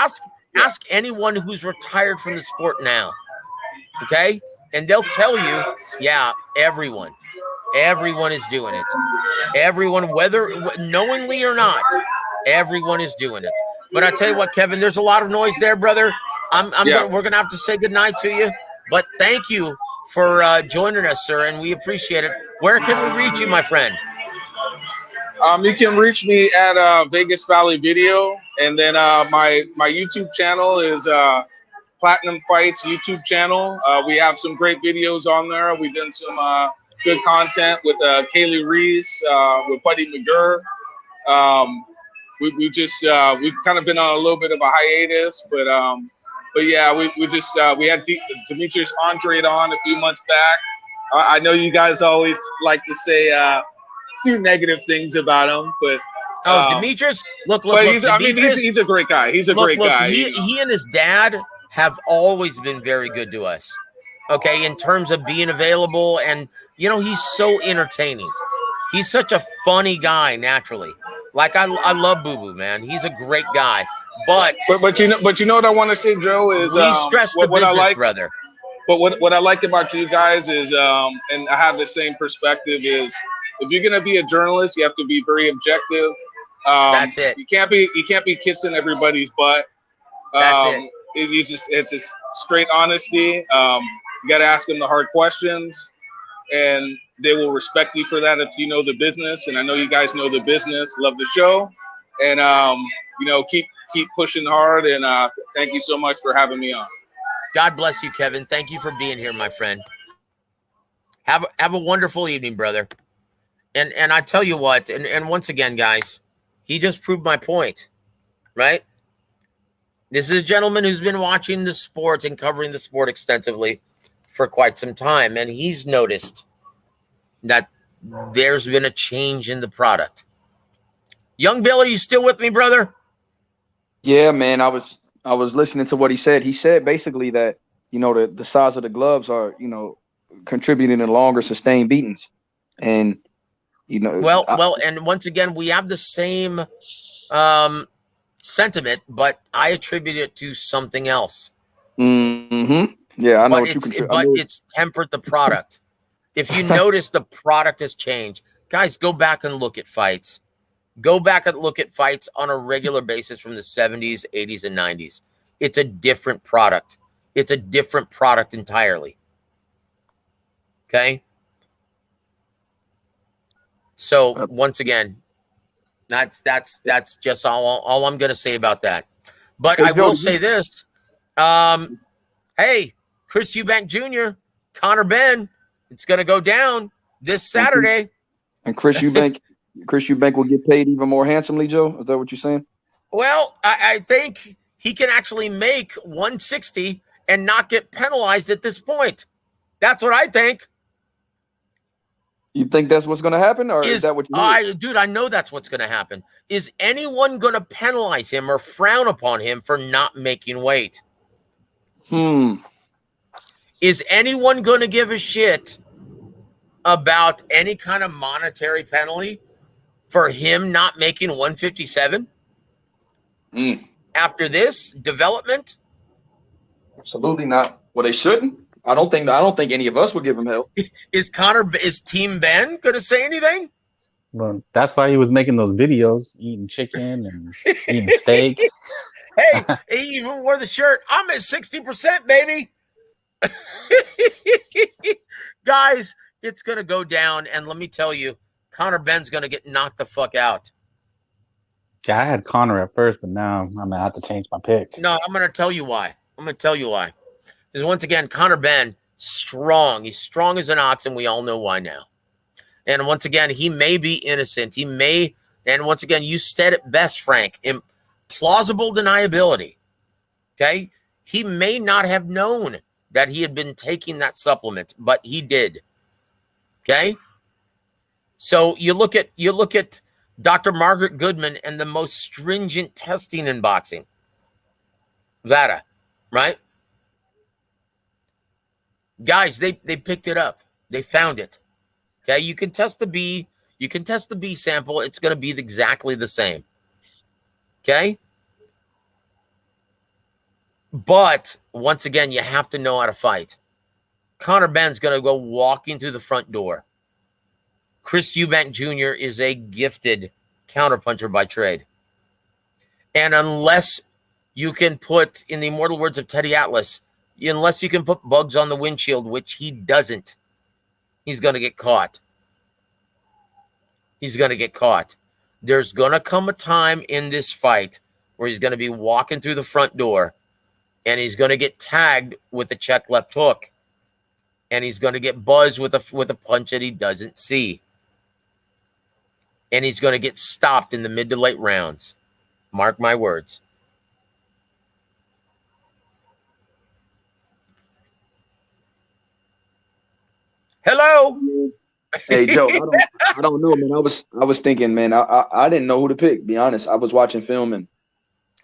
ask anyone who's retired from the sport now, okay, and they'll tell you, yeah, everyone is doing it. Everyone, whether knowingly or not, everyone is doing it. But I tell you what, Kevin, there's a lot of noise there, brother. We're gonna have to say goodnight to you. But thank you for joining us, sir, and we appreciate it. Where can we reach you, my friend? You can reach me at Vegas Valley Video, and then my YouTube channel is Platinum Fights YouTube channel. We have some great videos on there. We've done some good content with Kaylee Reese, with Buddy McGurr. We've kind of been on a little bit of a hiatus, but yeah, we had Demetrius Andrade on a few months back. I know you guys always like to say a few negative things about him, but Demetrius, look. He's a great guy. He's a great guy. He and his dad have always been very good to us. Okay, in terms of being available, and he's so entertaining. He's such a funny guy naturally. Like I love Boo Boo, man. He's a great guy. But you know what I want to say, Joe, is we stress the business, brother. But what I like about you guys is, and I have the same perspective, is if you're gonna be a journalist, you have to be very objective. That's it. You can't be kissing everybody's butt. That's it. It's just straight honesty. You got to ask them the hard questions, and they will respect you for that if you know the business. And I know you guys know the business. Love the show, and keep pushing hard. And thank you so much for having me on. God bless you, Kevin. Thank you for being here, my friend. Have a wonderful evening, brother. And I tell you what, and once again, guys, he just proved my point, right? This is a gentleman who's been watching the sport and covering the sport extensively for quite some time, and he's noticed that there's been a change in the product. Young Bill, are you still with me, brother? Yeah, man. I was listening to what he said. He said basically that, you know, the size of the gloves are, you know, contributing to longer sustained beatings. And, you know, well, and once again, we have the same sentiment, but I attribute it to something else. Mm-hmm. Yeah, I know what you can. But it's tempered the product. If you notice, the product has changed. Guys, go back and look at fights. Go back and look at fights on a regular basis from the 70s, 80s, and 90s. It's a different product. It's a different product entirely. Okay? So, once again, that's just all I'm going to say about that. But I will say this. Hey, Chris Eubank Jr., Conor Benn, it's going to go down this Saturday. And Chris Eubank will get paid even more handsomely, Joe? Is that what you're saying? Well, I think he can actually make 160 and not get penalized at this point. That's what I think. You think that's what's going to happen, or is that what you Dude, I know that's what's going to happen. Is anyone going to penalize him or frown upon him for not making weight? Is anyone going to give a shit about any kind of monetary penalty for him not making 157 after this development? Absolutely not. Well, they shouldn't. I don't think any of us would give him help. Is Team Ben going to say anything? Well, that's why he was making those videos, eating chicken and eating steak. Hey, he even wore the shirt. I'm at 60%, baby. Guys, it's going to go down. And let me tell you, Conor Benn's going to get knocked the fuck out. Yeah, I had Conor at first, but now I'm going to have to change my pick. No, I'm going to tell you why. Because once again, Conor Benn, strong. He's strong as an ox, and we all know why now. And once again, he may be innocent. He may, and once again, you said it best, Frank, plausible deniability. Okay? He may not have known that he had been taking that supplement, but he did. Okay? So you look at Dr. Margaret Goodman and the most stringent testing in boxing. WAWR, right? Guys, they picked it up. They found it. Okay, you can test the B. You can test the B sample. It's going to be exactly the same. Okay? But once again, you have to know how to fight. Conor Benn's going to go walking through the front door. Chris Eubank Jr. is a gifted counterpuncher by trade. And unless you can put, in the immortal words of Teddy Atlas, unless you can put bugs on the windshield, which he doesn't, he's going to get caught. He's going to get caught. There's going to come a time in this fight where he's going to be walking through the front door and he's going to get tagged with a check left hook. And he's going to get buzzed with a punch that he doesn't see. And he's going to get stopped in the mid to late rounds. Mark my words. Hello. Hey Joe, I don't know, man. I was thinking, man. I didn't know who to pick. Be honest, I was watching film and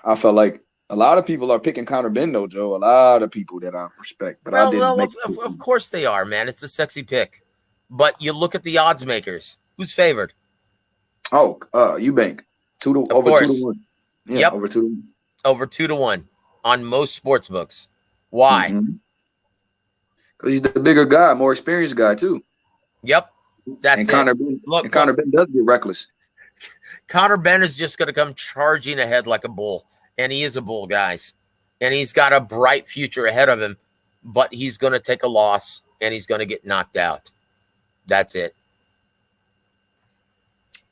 I felt like a lot of people are picking Conor Benn, though, Joe. A lot of people that I respect, but I didn't. Of course they are, man. It's a sexy pick, but you look at the odds makers. Who's favored? Oh, Eubank, over 2-1. Yeah, yep. over 2-1. Over 2-1 on most sports books. Why? Because he's the bigger guy, more experienced guy too. Yep, that's Conor it. Conor Benn does get reckless. Conor Benn is just going to come charging ahead like a bull, and he is a bull, guys. And he's got a bright future ahead of him, but he's going to take a loss and he's going to get knocked out. That's it.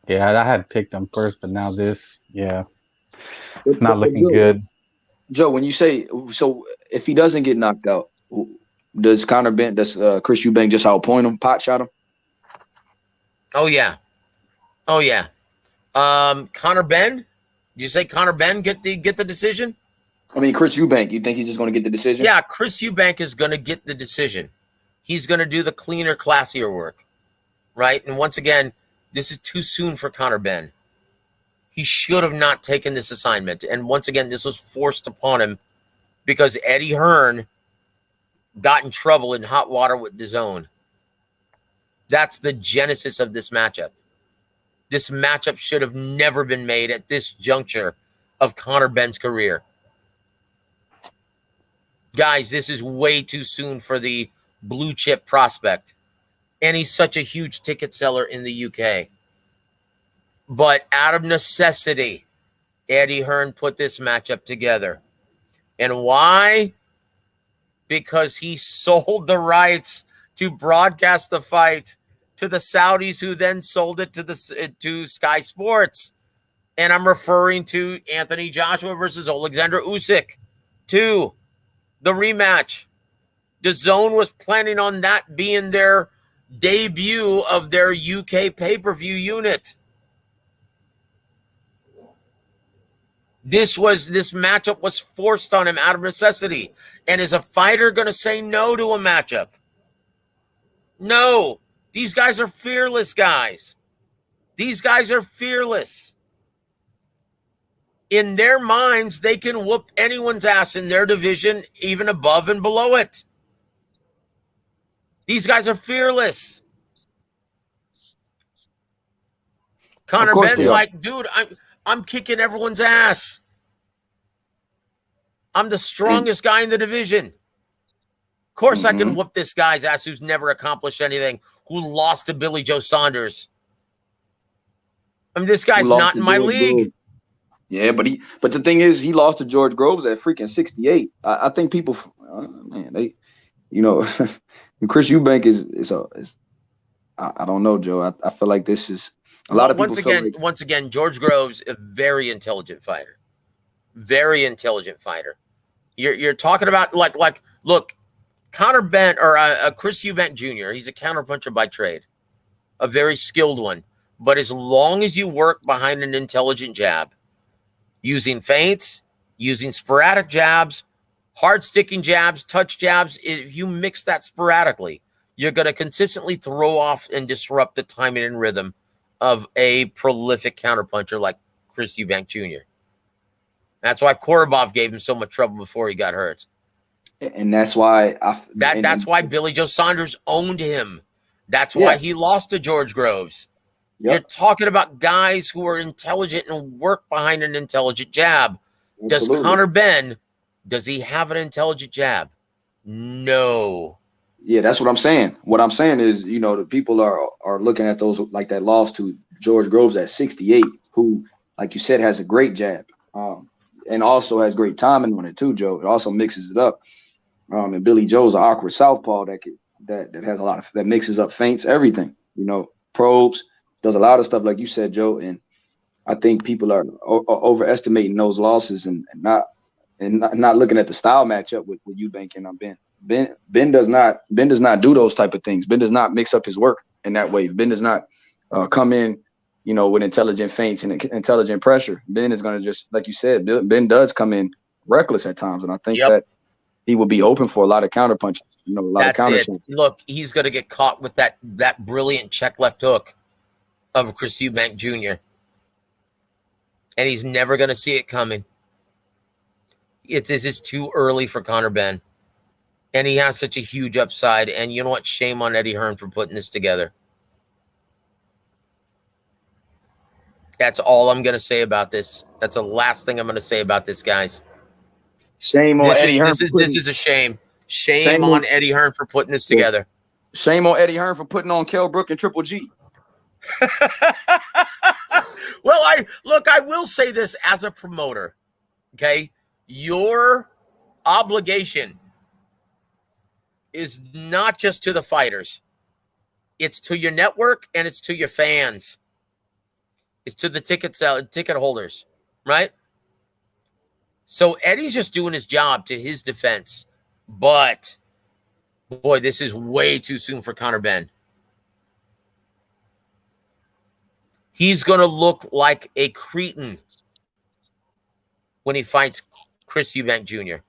Yeah, I had picked him first, but now this, it's not looking good. Joe, when you say, so if he doesn't get knocked out, does Chris Eubank just outpoint him, pot shot him? Oh, yeah. Oh yeah. Connor Ben. Did you say Connor Ben get the decision? I mean, Chris Eubank. You think he's just going to get the decision? Yeah, Chris Eubank is going to get the decision. He's going to do the cleaner, classier work, right? And once again, this is too soon for Connor Ben. He should have not taken this assignment. And once again, this was forced upon him because Eddie Hearn got in trouble in hot water with DAZN. That's the genesis of this matchup. This matchup should have never been made at this juncture of Connor Ben's career. Guys, this is way too soon for the blue chip prospect. And he's such a huge ticket seller in the UK. But out of necessity, Eddie Hearn put this matchup together. And why? Because he sold the rights to broadcast the fight to the Saudis, who then sold it to Sky Sports. And I'm referring to Anthony Joshua versus Alexander Usyk 2, the rematch. DAZN was planning on that being their debut of their UK pay-per-view unit. This matchup was forced on him out of necessity. And is a fighter going to say no to a matchup? No. These guys are fearless guys. These guys are fearless. In their minds, they can whoop anyone's ass in their division, even above and below it. These guys are fearless. Connor Ben's like, dude, I'm kicking everyone's ass. I'm the strongest guy in the division. Of course I can whoop this guy's ass who's never accomplished anything, who lost to Billy Joe Saunders. I mean, this guy's not in my league. Yeah, but the thing is, he lost to George Groves at freaking 68. I think people, man, they, Chris Eubank is I don't know, Joe. I feel like this is a lot of people. Once again, George Groves, a very intelligent fighter. Very intelligent fighter. You're talking about look, Connor Ben or Chris Eubank Jr. He's a counterpuncher by trade, a very skilled one. But as long as you work behind an intelligent jab, using feints, using sporadic jabs, hard sticking jabs, touch jabs, if you mix that sporadically, you're going to consistently throw off and disrupt the timing and rhythm of a prolific counterpuncher like Chris Eubank Jr. That's why Korobov gave him so much trouble before he got hurt. And that's why that's why Billy Joe Saunders owned him. That's why he lost to George Groves. Yep. You're talking about guys who are intelligent and work behind an intelligent jab. Absolutely. Does Connor Ben, does he have an intelligent jab? No. Yeah, that's what I'm saying. What I'm saying is, the people are looking at those like that loss to George Groves at 68, who, like you said, has a great jab, and also has great timing on it too, Joe. It also mixes it up. And Billy Joe's an awkward southpaw that has a lot of that mixes up feints, everything. Probes, does a lot of stuff like you said, Joe. And I think people are overestimating those losses and not looking at the style matchup with Eubank and Ben. Ben does not do those type of things. Ben does not mix up his work in that way. Ben does not come in, with intelligent feints and intelligent pressure. Ben is going to just, like you said, Ben does come in reckless at times, and I think that he will be open for a lot of counter punches. A lot of counter punches. Look, he's going to get caught with that brilliant check left hook of Chris Eubank Jr. And he's never going to see it coming. This is too early for Connor Ben. And he has such a huge upside. And you know what? Shame on Eddie Hearn for putting this together. That's all I'm going to say about this. That's the last thing I'm going to say about this, guys. Shame on Eddie Hearn. This is a shame. Shame on Eddie Hearn for putting this together. Shame on Eddie Hearn for putting on Kell Brook and Triple G. Well, I will say this as a promoter, okay? Your obligation is not just to the fighters. It's to your network and it's to your fans. It's to the ticket holders, right? So Eddie's just doing his job to his defense. But, boy, this is way too soon for Connor Ben. He's going to look like a cretin when he fights Chris Eubank Jr.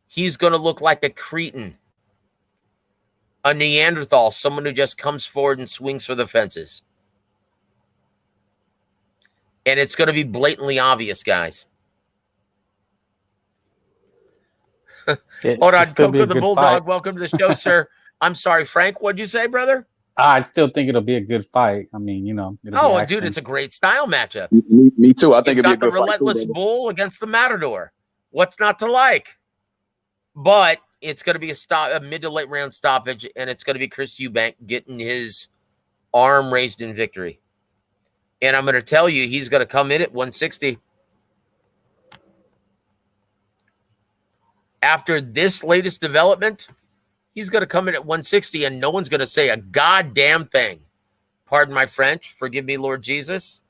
He's going to look like a cretin, a Neanderthal, someone who just comes forward and swings for the fences. And it's going to be blatantly obvious, guys. Hold on, Coco the Bulldog, fight. welcome to the show, sir. I'm sorry, Frank, what'd you say, brother? I still think it'll be a good fight. I mean, you know. Oh, dude, it's a great style matchup. Me too. I think You've it'd be a got the good fight. relentless bull against the matador. What's not to like? But it's going to be a mid to late round stoppage, and it's going to be Chris Eubank getting his arm raised in victory. And I'm going to tell you, he's going to come in at 160. After this latest development, he's going to come in at 160, and no one's going to say a goddamn thing. Pardon my French. Forgive me, Lord Jesus,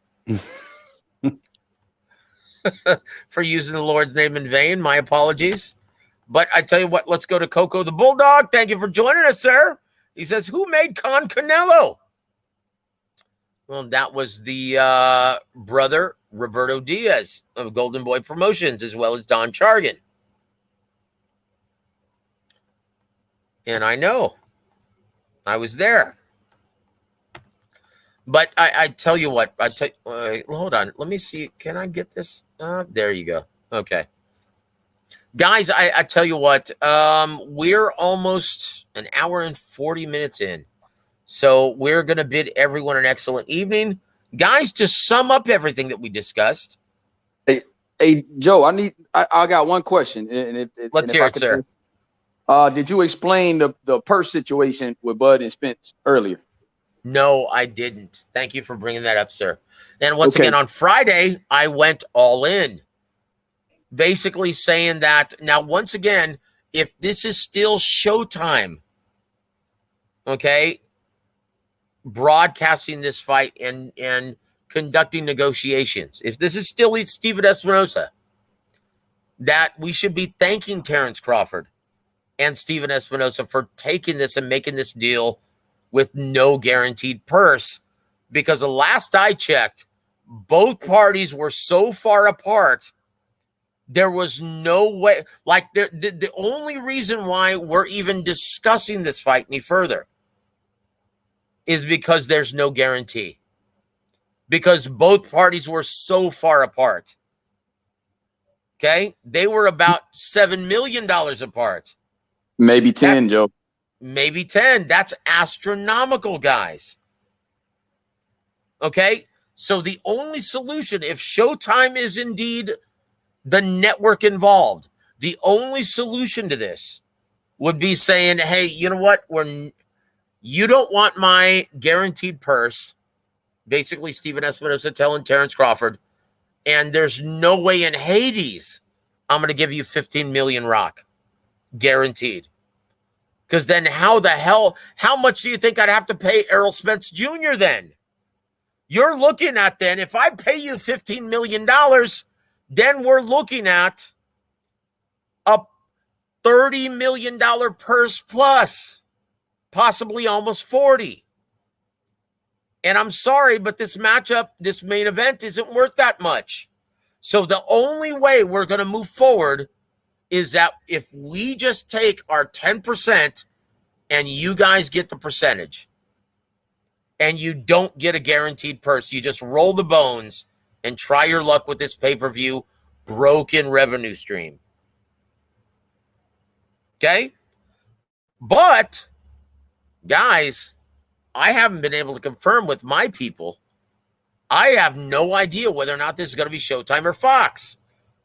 for using the Lord's name in vain. My apologies. But I tell you what, let's go to Coco the Bulldog. Thank you for joining us, sir. He says, who made Con Canelo? Well, that was the brother, Roberto Diaz of Golden Boy Promotions, as well as Don Chargan. And I know. I was there. But I tell you what. Hold on. Let me see. Can I get this? There you go. Okay. Guys, I tell you what. We're almost an hour and 40 minutes in. So we're going to bid everyone an excellent evening. Guys, to sum up everything that we discussed. Hey, Joe, I got one question. Let's hear it, sir. Did you explain the purse situation with Bud and Spence earlier? No, I didn't. Thank you for bringing that up, sir. And once again, on Friday, I went all in. Basically saying that, now, once again, if this is still Showtime, okay, broadcasting this fight and conducting negotiations, if this is still Steven Espinosa, that we should be thanking Terrence Crawford and Steven Espinosa for taking this and making this deal with no guaranteed purse, because the last I checked, both parties were so far apart, there was no way. Like, the only reason why we're even discussing this fight any further is because there's no guarantee, because both parties were so far apart. Okay, they were about $7 million apart. Maybe 10, Joe. Maybe 10. That's astronomical, guys. Okay? So the only solution, if Showtime is indeed the network involved, the only solution to this would be saying, hey, you know what? You don't want my guaranteed purse. Basically, Steven Espinosa telling Terrence Crawford, and there's no way in Hades I'm going to give you 15 million rock. Guaranteed. Because then how much do you think I'd have to pay Errol Spence Jr. then? You're looking at then, if I pay you $15 million, then we're looking at a $30 million purse plus, possibly almost 40. And I'm sorry, but this matchup, this main event isn't worth that much. So the only way we're going to move forward is that if we just take our 10% and you guys get the percentage and you don't get a guaranteed purse, you just roll the bones and try your luck with this pay-per-view broken revenue stream. Okay? But, guys, I haven't been able to confirm with my people. I have no idea whether or not this is going to be Showtime or Fox.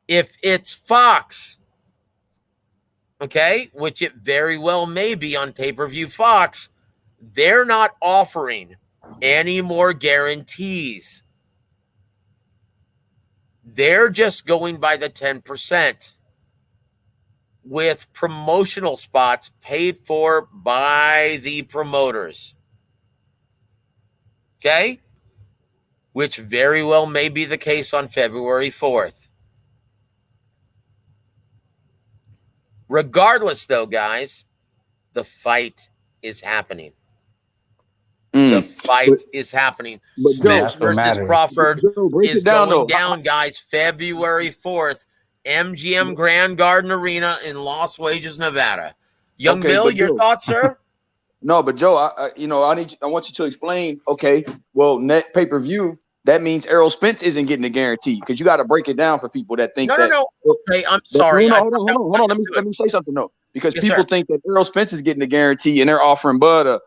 If it's Fox, okay, which it very well may be on pay-per-view Fox, they're not offering any more guarantees. They're just going by the 10% with promotional spots paid for by the promoters. Okay? Which very well may be the case on February 4th. Regardless, though, guys, the fight is happening. The fight is happening. But Joe, Spence That's what versus matters. Crawford Joe, break is it down going though. down, guys, February 4th, MGM Grand Garden Arena in Las Vegas, Nevada. Young Okay, Bill, but your Joe, thoughts, sir? no, but Joe, I want you to explain. Okay, well, net pay-per-view, that means Errol Spence isn't getting a guarantee because you got to break it down for people that think No. Okay, I'm that, sorry. no, I hold on, thought that was hold on. Let understood. me say something though, because Yes, people sir. think that Errol Spence is getting a guarantee and they're offering Bud a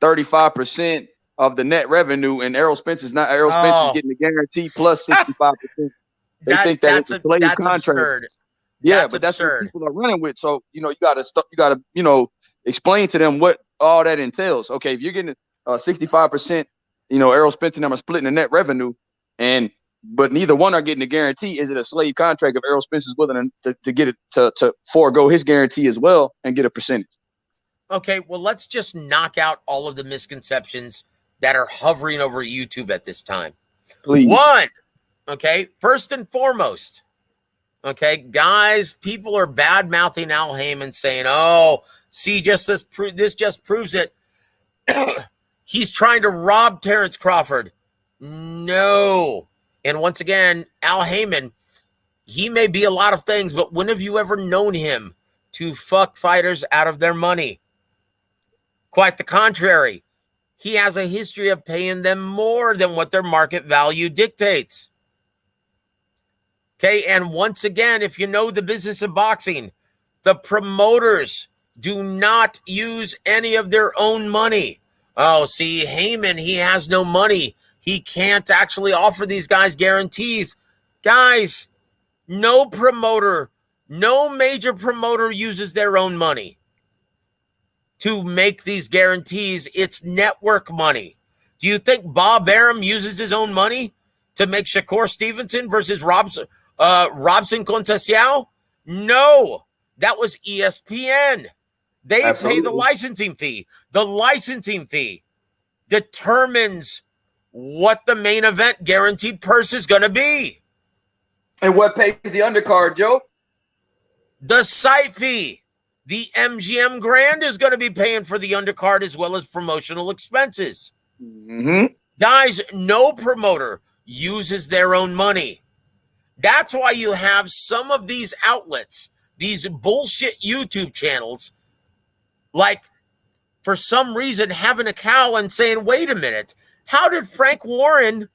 35% of the net revenue, and Errol Spence is not. Errol Spence is Oh, getting a guarantee plus 65%. They think that it's a slave that's contract. absurd. Yeah, That's but that's what absurd. people are running with. So you gotta explain to them what all that entails. Okay, if you're getting 65%, Errol Spence and them are splitting the net revenue, but neither one are getting a guarantee. Is it a slave contract if Errol Spence is willing to get it to forego his guarantee as well and get a percentage? Okay, well, let's just knock out all of the misconceptions that are hovering over YouTube at this time. Please. One, okay, first and foremost, okay, guys, people are bad mouthing Al Heyman, saying, "Oh, see, this just proves it." He's trying to rob Terrence Crawford. No. And once again, Al Heyman, he may be a lot of things, but when have you ever known him to fuck fighters out of their money? Quite the contrary. He has a history of paying them more than what their market value dictates. Okay, and once again, if you know the business of boxing, the promoters do not use any of their own money. Oh, see, Heyman, he has no money. He can't actually offer these guys guarantees. Guys, no promoter, no major promoter uses their own money to make these guarantees. It's network money. Do you think Bob Arum uses his own money to make Shakur Stevenson versus Robson Conceição? No, that was ESPN. They pay the licensing fee. The licensing fee determines what the main event guaranteed purse is going to be. And what pays the undercard, Joe? The site fee. The MGM Grand is going to be paying for the undercard as well as promotional expenses. Mm-hmm. Guys, no promoter uses their own money. That's why you have some of these outlets, these bullshit YouTube channels, like for some reason having a cow and saying, wait a minute, how did Frank Warren,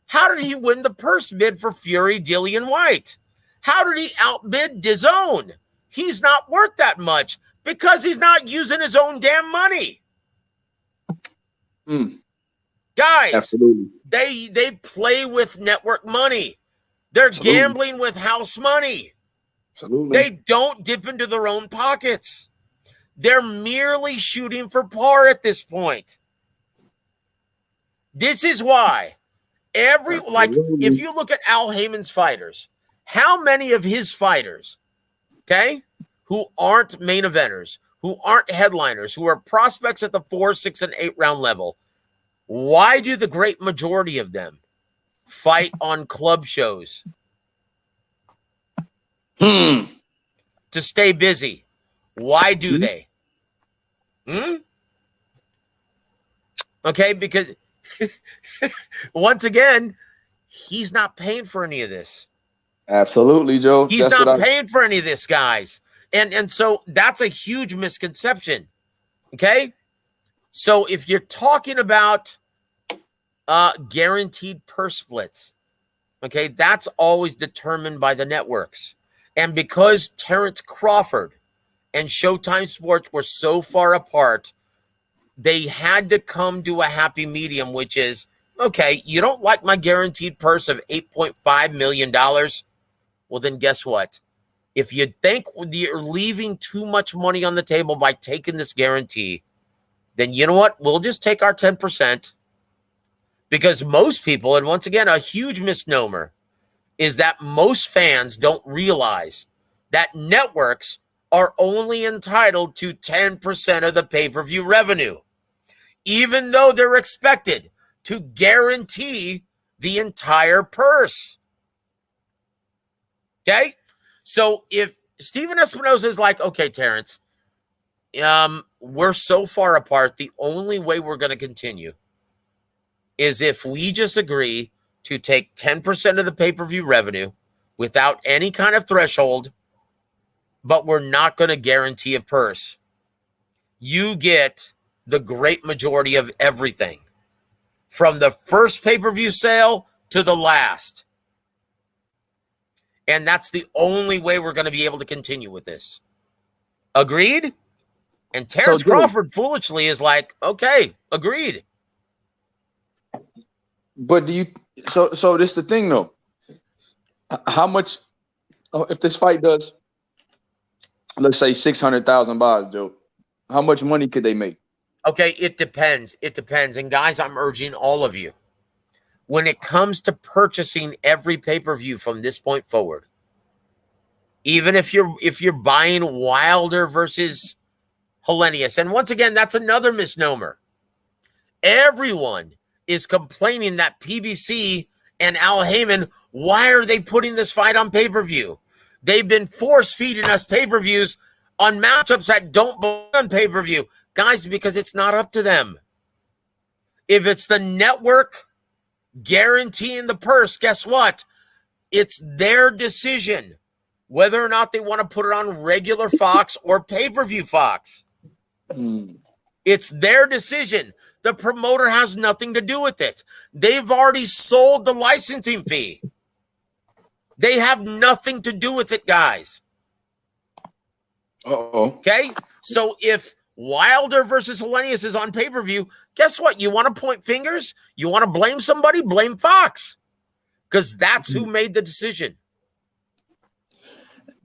how did he win the purse bid for Fury Dillian White? How did he outbid DAZN? He's not worth that much because he's not using his own damn money. Guys, absolutely. They play with network money. They're gambling with house money. Absolutely. They don't dip into their own pockets. They're merely shooting for par at this point. This is why if you look at Al Heyman's fighters, how many of his fighters, okay, who aren't main eventers, who aren't headliners, who are prospects at the 4, 6, and 8 round level, why do the great majority of them fight on club shows? To stay busy. Why do they? Okay, because once again, he's not paying for any of this. Absolutely, Joe. He's not paying for any of this, guys. And so that's a huge misconception. Okay? So if you're talking about guaranteed purse splits, okay, that's always determined by the networks. And because Terrence Crawford and Showtime Sports were so far apart, they had to come to a happy medium, which is, okay, you don't like my guaranteed purse of $8.5 million? Well, then guess what? If you think you're leaving too much money on the table by taking this guarantee, then you know what? We'll just take our 10%. Because most people, and once again, a huge misnomer, is that most fans don't realize that networks are only entitled to 10% of the pay-per-view revenue, even though they're expected to guarantee the entire purse. Okay? So if Steven Espinoza is like, okay, Terrence, we're so far apart, the only way we're going to continue is if we just agree to take 10% of the pay-per-view revenue without any kind of threshold, but we're not going to guarantee a purse. You get the great majority of everything, from the first pay-per-view sale to the last. And that's the only way we're going to be able to continue with this. Agreed? And Terrence Crawford foolishly is like, okay, agreed. But do you, so this is the thing though. How much, if this fight does, let's say 600,000 buys, Joe, how much money could they make? Okay, it depends. It depends. And guys, I'm urging all of you, when it comes to purchasing every pay-per-view from this point forward, even if you're buying Wilder versus Hellenius, and once again, that's another misnomer. Everyone is complaining that PBC and Al Heyman, why are they putting this fight on pay-per-view? They've been force-feeding us pay-per-views on matchups that don't belong on pay-per-view. Guys, because it's not up to them. If it's the network guaranteeing the purse, guess what? It's their decision whether or not they want to put it on regular Fox or pay-per-view Fox. It's their decision. The promoter has nothing to do with it. They've already sold the licensing fee. They have nothing to do with it, guys. Okay? So if Wilder versus Hellenius is on pay-per-view, guess what? You want to point fingers? You want to blame somebody? Blame Fox. Because that's who made the decision.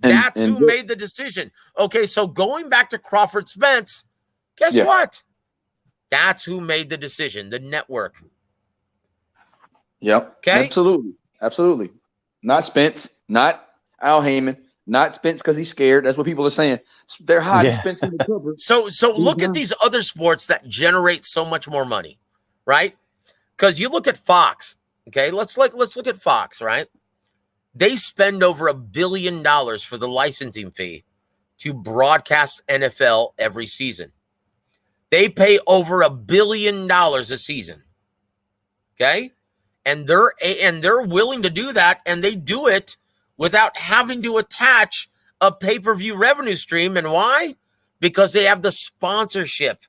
That's who made the decision. Okay, so going back to Crawford Spence, guess what? That's who made the decision, the network. Yep. Okay? Absolutely. Not Spence, not Al Heyman, not Spence because he's scared. That's what people are saying. They're hiding Spence in the cover. So look at these other sports that generate so much more money, right? Because you look at Fox, okay? Let's look at Fox, right? They spend over $1 billion for the licensing fee to broadcast NFL every season. They pay over $1 billion a season. Okay? And they're willing to do that, and they do it without having to attach a pay-per-view revenue stream. And why? Because they have the sponsorship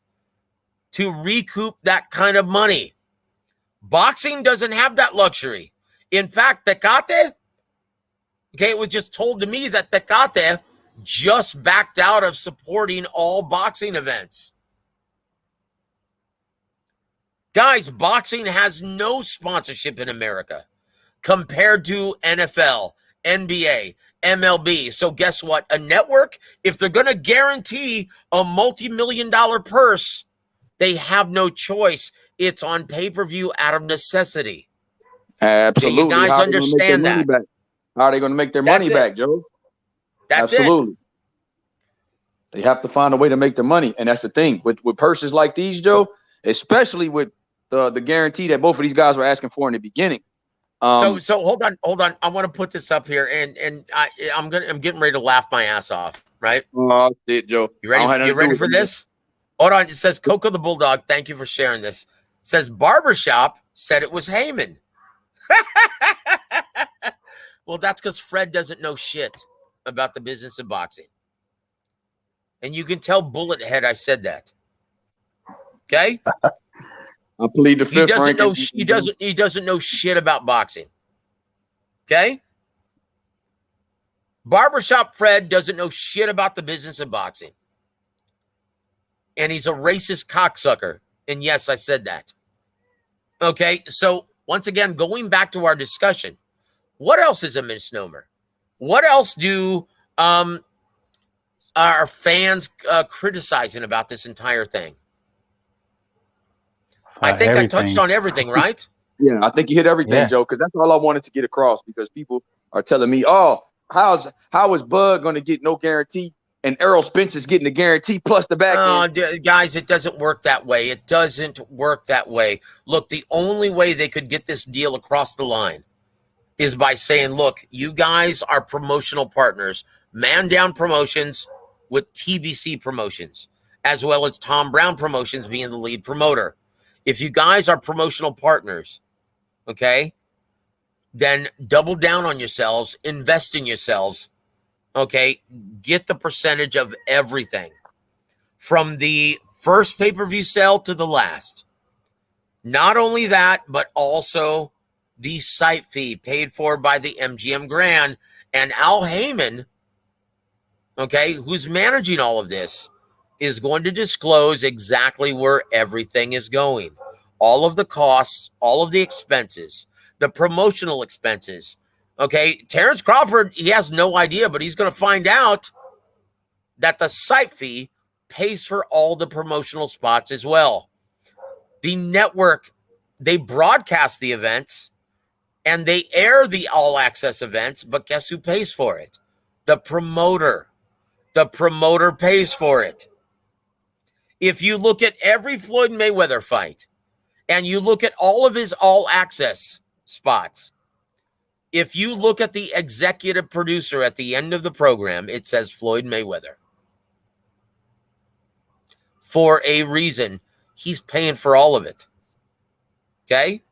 to recoup that kind of money. Boxing doesn't have that luxury. In fact, Tecate, okay, it was just told to me that Tecate just backed out of supporting all boxing events. Guys, boxing has no sponsorship in America compared to NFL, NBA, MLB. So guess what? A network, if they're going to guarantee a multi-million-dollar purse, they have no choice. It's on pay-per-view out of necessity. Absolutely. Do you guys understand that? How are they going to make their money back, Joe? That's Absolutely. it. They have to find a way to make the money. And that's the thing. With purses like these, Joe, especially with the guarantee that both of these guys were asking for in the beginning. So hold on. I want to put this up here, and I'm getting ready to laugh my ass off, right? Oh, shit, Joe. You ready? You ready for this? Hold on. It says Coco the Bulldog. Thank you for sharing this. It says Barbershop said it was Heyman. Well, that's because Fred doesn't know shit about the business of boxing. And you can tell Bullet Head I said that. Okay? I plead the fifth. He doesn't know shit about boxing. Okay? Barbershop Fred doesn't know shit about the business of boxing. And he's a racist cocksucker. And yes, I said that. Okay, so once again, going back to our discussion, what else is a misnomer? What else do our fans criticizing about this entire thing? I think I touched on everything, right? Yeah, I think you hit everything, Joe, because that's all I wanted to get across, because people are telling me, oh, how is Bud going to get no guarantee and Errol Spence is getting the guarantee plus the back end? Guys, it doesn't work that way. It doesn't work that way. Look, the only way they could get this deal across the line is by saying, look, you guys are promotional partners, Man Down Promotions with TBC Promotions, as well as Tom Brown Promotions being the lead promoter. If you guys are promotional partners, okay, then double down on yourselves, invest in yourselves, okay, get the percentage of everything from the first pay-per-view sale to the last. Not only that, but also the site fee paid for by the MGM Grand and Al Heyman, okay, who's managing all of this, is going to disclose exactly where everything is going. All of the costs, all of the expenses, the promotional expenses. Okay, Terrence Crawford, he has no idea, but he's going to find out that the site fee pays for all the promotional spots as well. The network, they broadcast the events and they air the all-access events, but guess who pays for it? The promoter. The promoter pays for it. If you look at every Floyd Mayweather fight and you look at all of his all-access spots, if you look at the executive producer at the end of the program, it says Floyd Mayweather. For a reason, he's paying for all of it. Okay?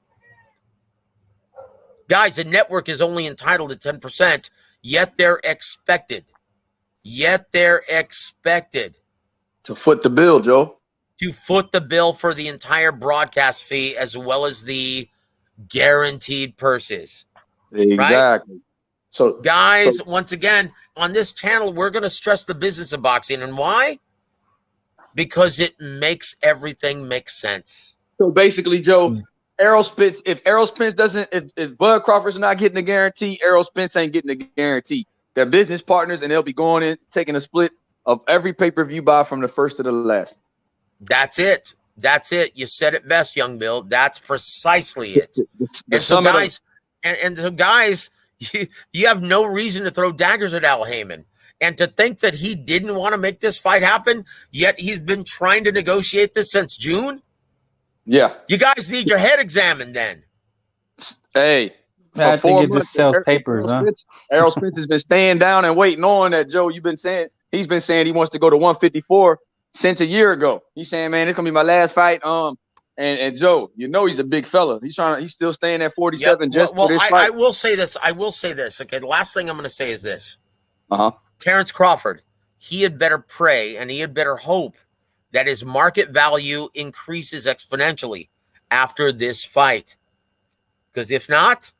Guys, the network is only entitled to 10%, yet they're expected. To foot the bill, Joe. To foot the bill for the entire broadcast fee as well as the guaranteed purses. Exactly. Right? So, guys, once again, on this channel, we're going to stress the business of boxing. And why? Because it makes everything make sense. So basically, Joe, Errol Spence, if Bud Crawford's not getting a guarantee, Errol Spence ain't getting a guarantee. They're business partners, and they'll be going in, taking a split of every pay-per-view buy from the first to the last. That's it. You said it best, young Bill. That's precisely it. So guys, you have no reason to throw daggers at Al Heyman. And to think that he didn't want to make this fight happen, yet he's been trying to negotiate this since June? Yeah. You guys need your head examined then. Hey. I think it just sells papers, huh? Errol Spence has been staying down and waiting on that, Joe. He's been saying he wants to go to 154 since a year ago. He's saying, man, it's gonna be my last fight. And Joe, you know he's a big fella. He's still staying at 47 for this fight. I will say this. Okay, the last thing I'm gonna say is this. Uh-huh. Terrence Crawford, he had better pray and he had better hope that his market value increases exponentially after this fight. Because if not,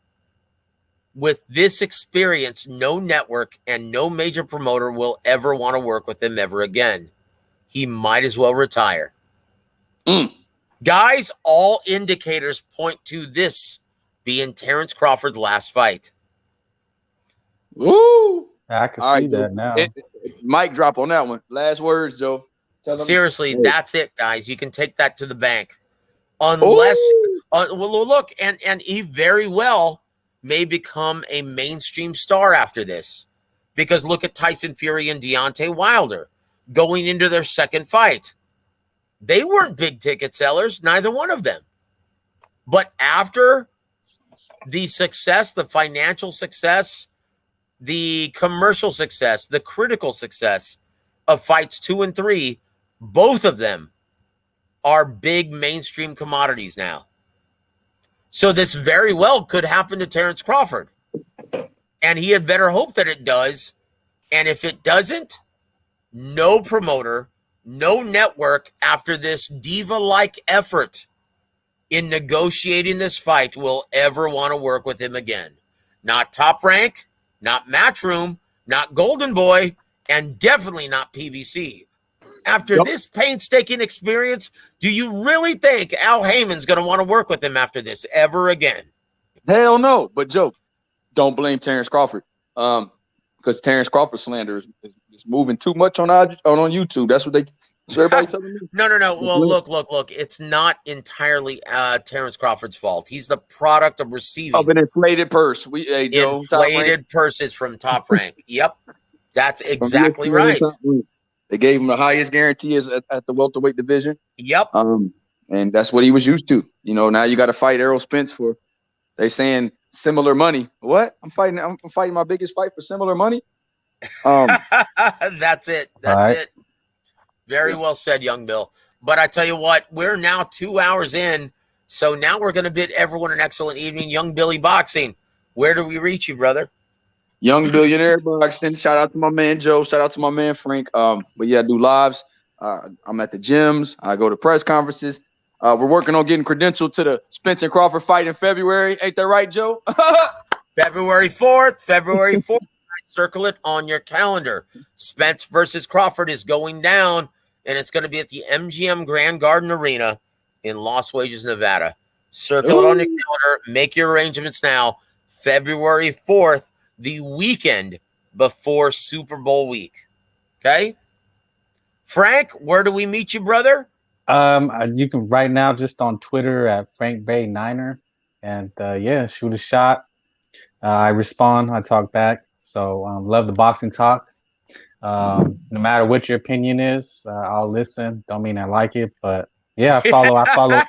with this experience, no network and no major promoter will ever want to work with him ever again. He might as well retire. Guys, all indicators point to this being Terrence Crawford's last fight. Woo! I can see that now. Mic drop on that one. Last words, Joe. Seriously, that's it, guys. You can take that to the bank. Unless, look, and he very well may become a mainstream star after this. Because look at Tyson Fury and Deontay Wilder going into their second fight. They weren't big ticket sellers, neither one of them. But after the success, the financial success, the commercial success, the critical success of fights 2 and 3, both of them are big mainstream commodities now. So this very well could happen to Terrence Crawford. And he had better hope that it does. And if it doesn't, no promoter, no network after this diva-like effort in negotiating this fight will ever want to work with him again. Not Top Rank, not Matchroom, not Golden Boy, and definitely not PBC. After this painstaking experience, do you really think Al Heyman's going to want to work with him after this ever again? Hell no. But Joe, don't blame Terrence Crawford. Because Terrence Crawford slander is moving too much on YouTube. That's what everybody telling me. No. Well, look. It's not entirely Terrence Crawford's fault. He's the product of receiving an inflated purse. Inflated purses from Top Rank. Yep, that's exactly right. They gave him the highest guarantee at the welterweight division. Yep. And that's what he was used to. You know, now you got to fight Errol Spence for. They saying similar money. What? I'm fighting my biggest fight for similar money. That's it. That's right. it. Very well said, young Bill. But I tell you what, we're now 2 hours in. So now we're going to bid everyone an excellent evening. Young Billy Boxing, where do we reach you, brother? Young Billionaire Boxing. Shout out to my man Joe. Shout out to my man Frank. But yeah, I do lives. I'm at the gyms. I go to press conferences. We're working on getting credentialed to the Spence and Crawford fight in February. Ain't that right, Joe? February 4th. February 4th. Circle it on your calendar. Spence versus Crawford is going down, and it's going to be at the MGM Grand Garden Arena in Las Vegas, Nevada. Circle it on your calendar. Make your arrangements now. February 4th, the weekend before Super Bowl week. Okay? Frank, where do we meet you, brother? You can right now just on Twitter at Frank Bay Niner, and yeah, shoot a shot. I respond. I talk back. So love the boxing talk. No matter what your opinion is, I'll listen. Don't mean I like it, but yeah, I follow.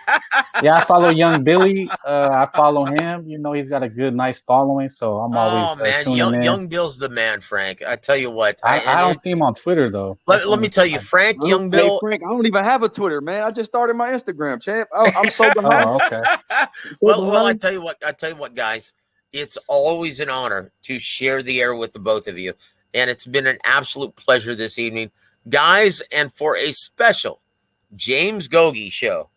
Yeah, I follow Young Billy. I follow him. You know, he's got a good, nice following. So I'm always tuning in. Young Bill's the man, Frank. I tell you what. I don't see him on Twitter though. Let me tell you, Frank, Young Bill. Hey, Frank, I don't even have a Twitter, man. I just started my Instagram, champ. I'm so behind. Oh, okay. Well, I tell you what, guys. It's always an honor to share the air with the both of you. And it's been an absolute pleasure this evening. Guys, and for a special James Gogi show,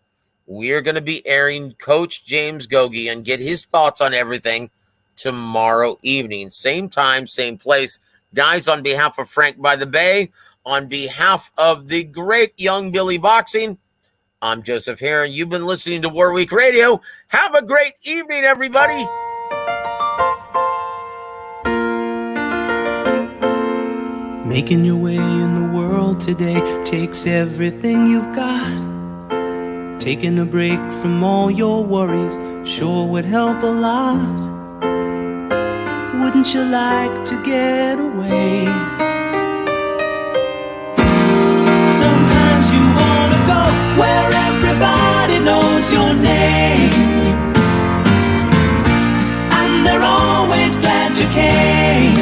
we're going to be airing Coach James Gogi and get his thoughts on everything tomorrow evening. Same time, same place. Guys, on behalf of Frank by the Bay, on behalf of the great Young Billy Boxing, I'm Joseph Heron. You've been listening to WAWR Week Radio. Have a great evening, everybody. Making your way in the world today takes everything you've got. Taking a break from all your worries sure would help a lot. Wouldn't you like to get away? Sometimes you wanna go where everybody knows your name, and they're always glad you came.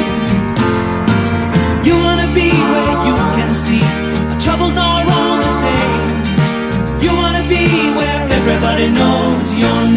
You wanna be where you can see our troubles are all the same. You wanna be where everybody knows your name.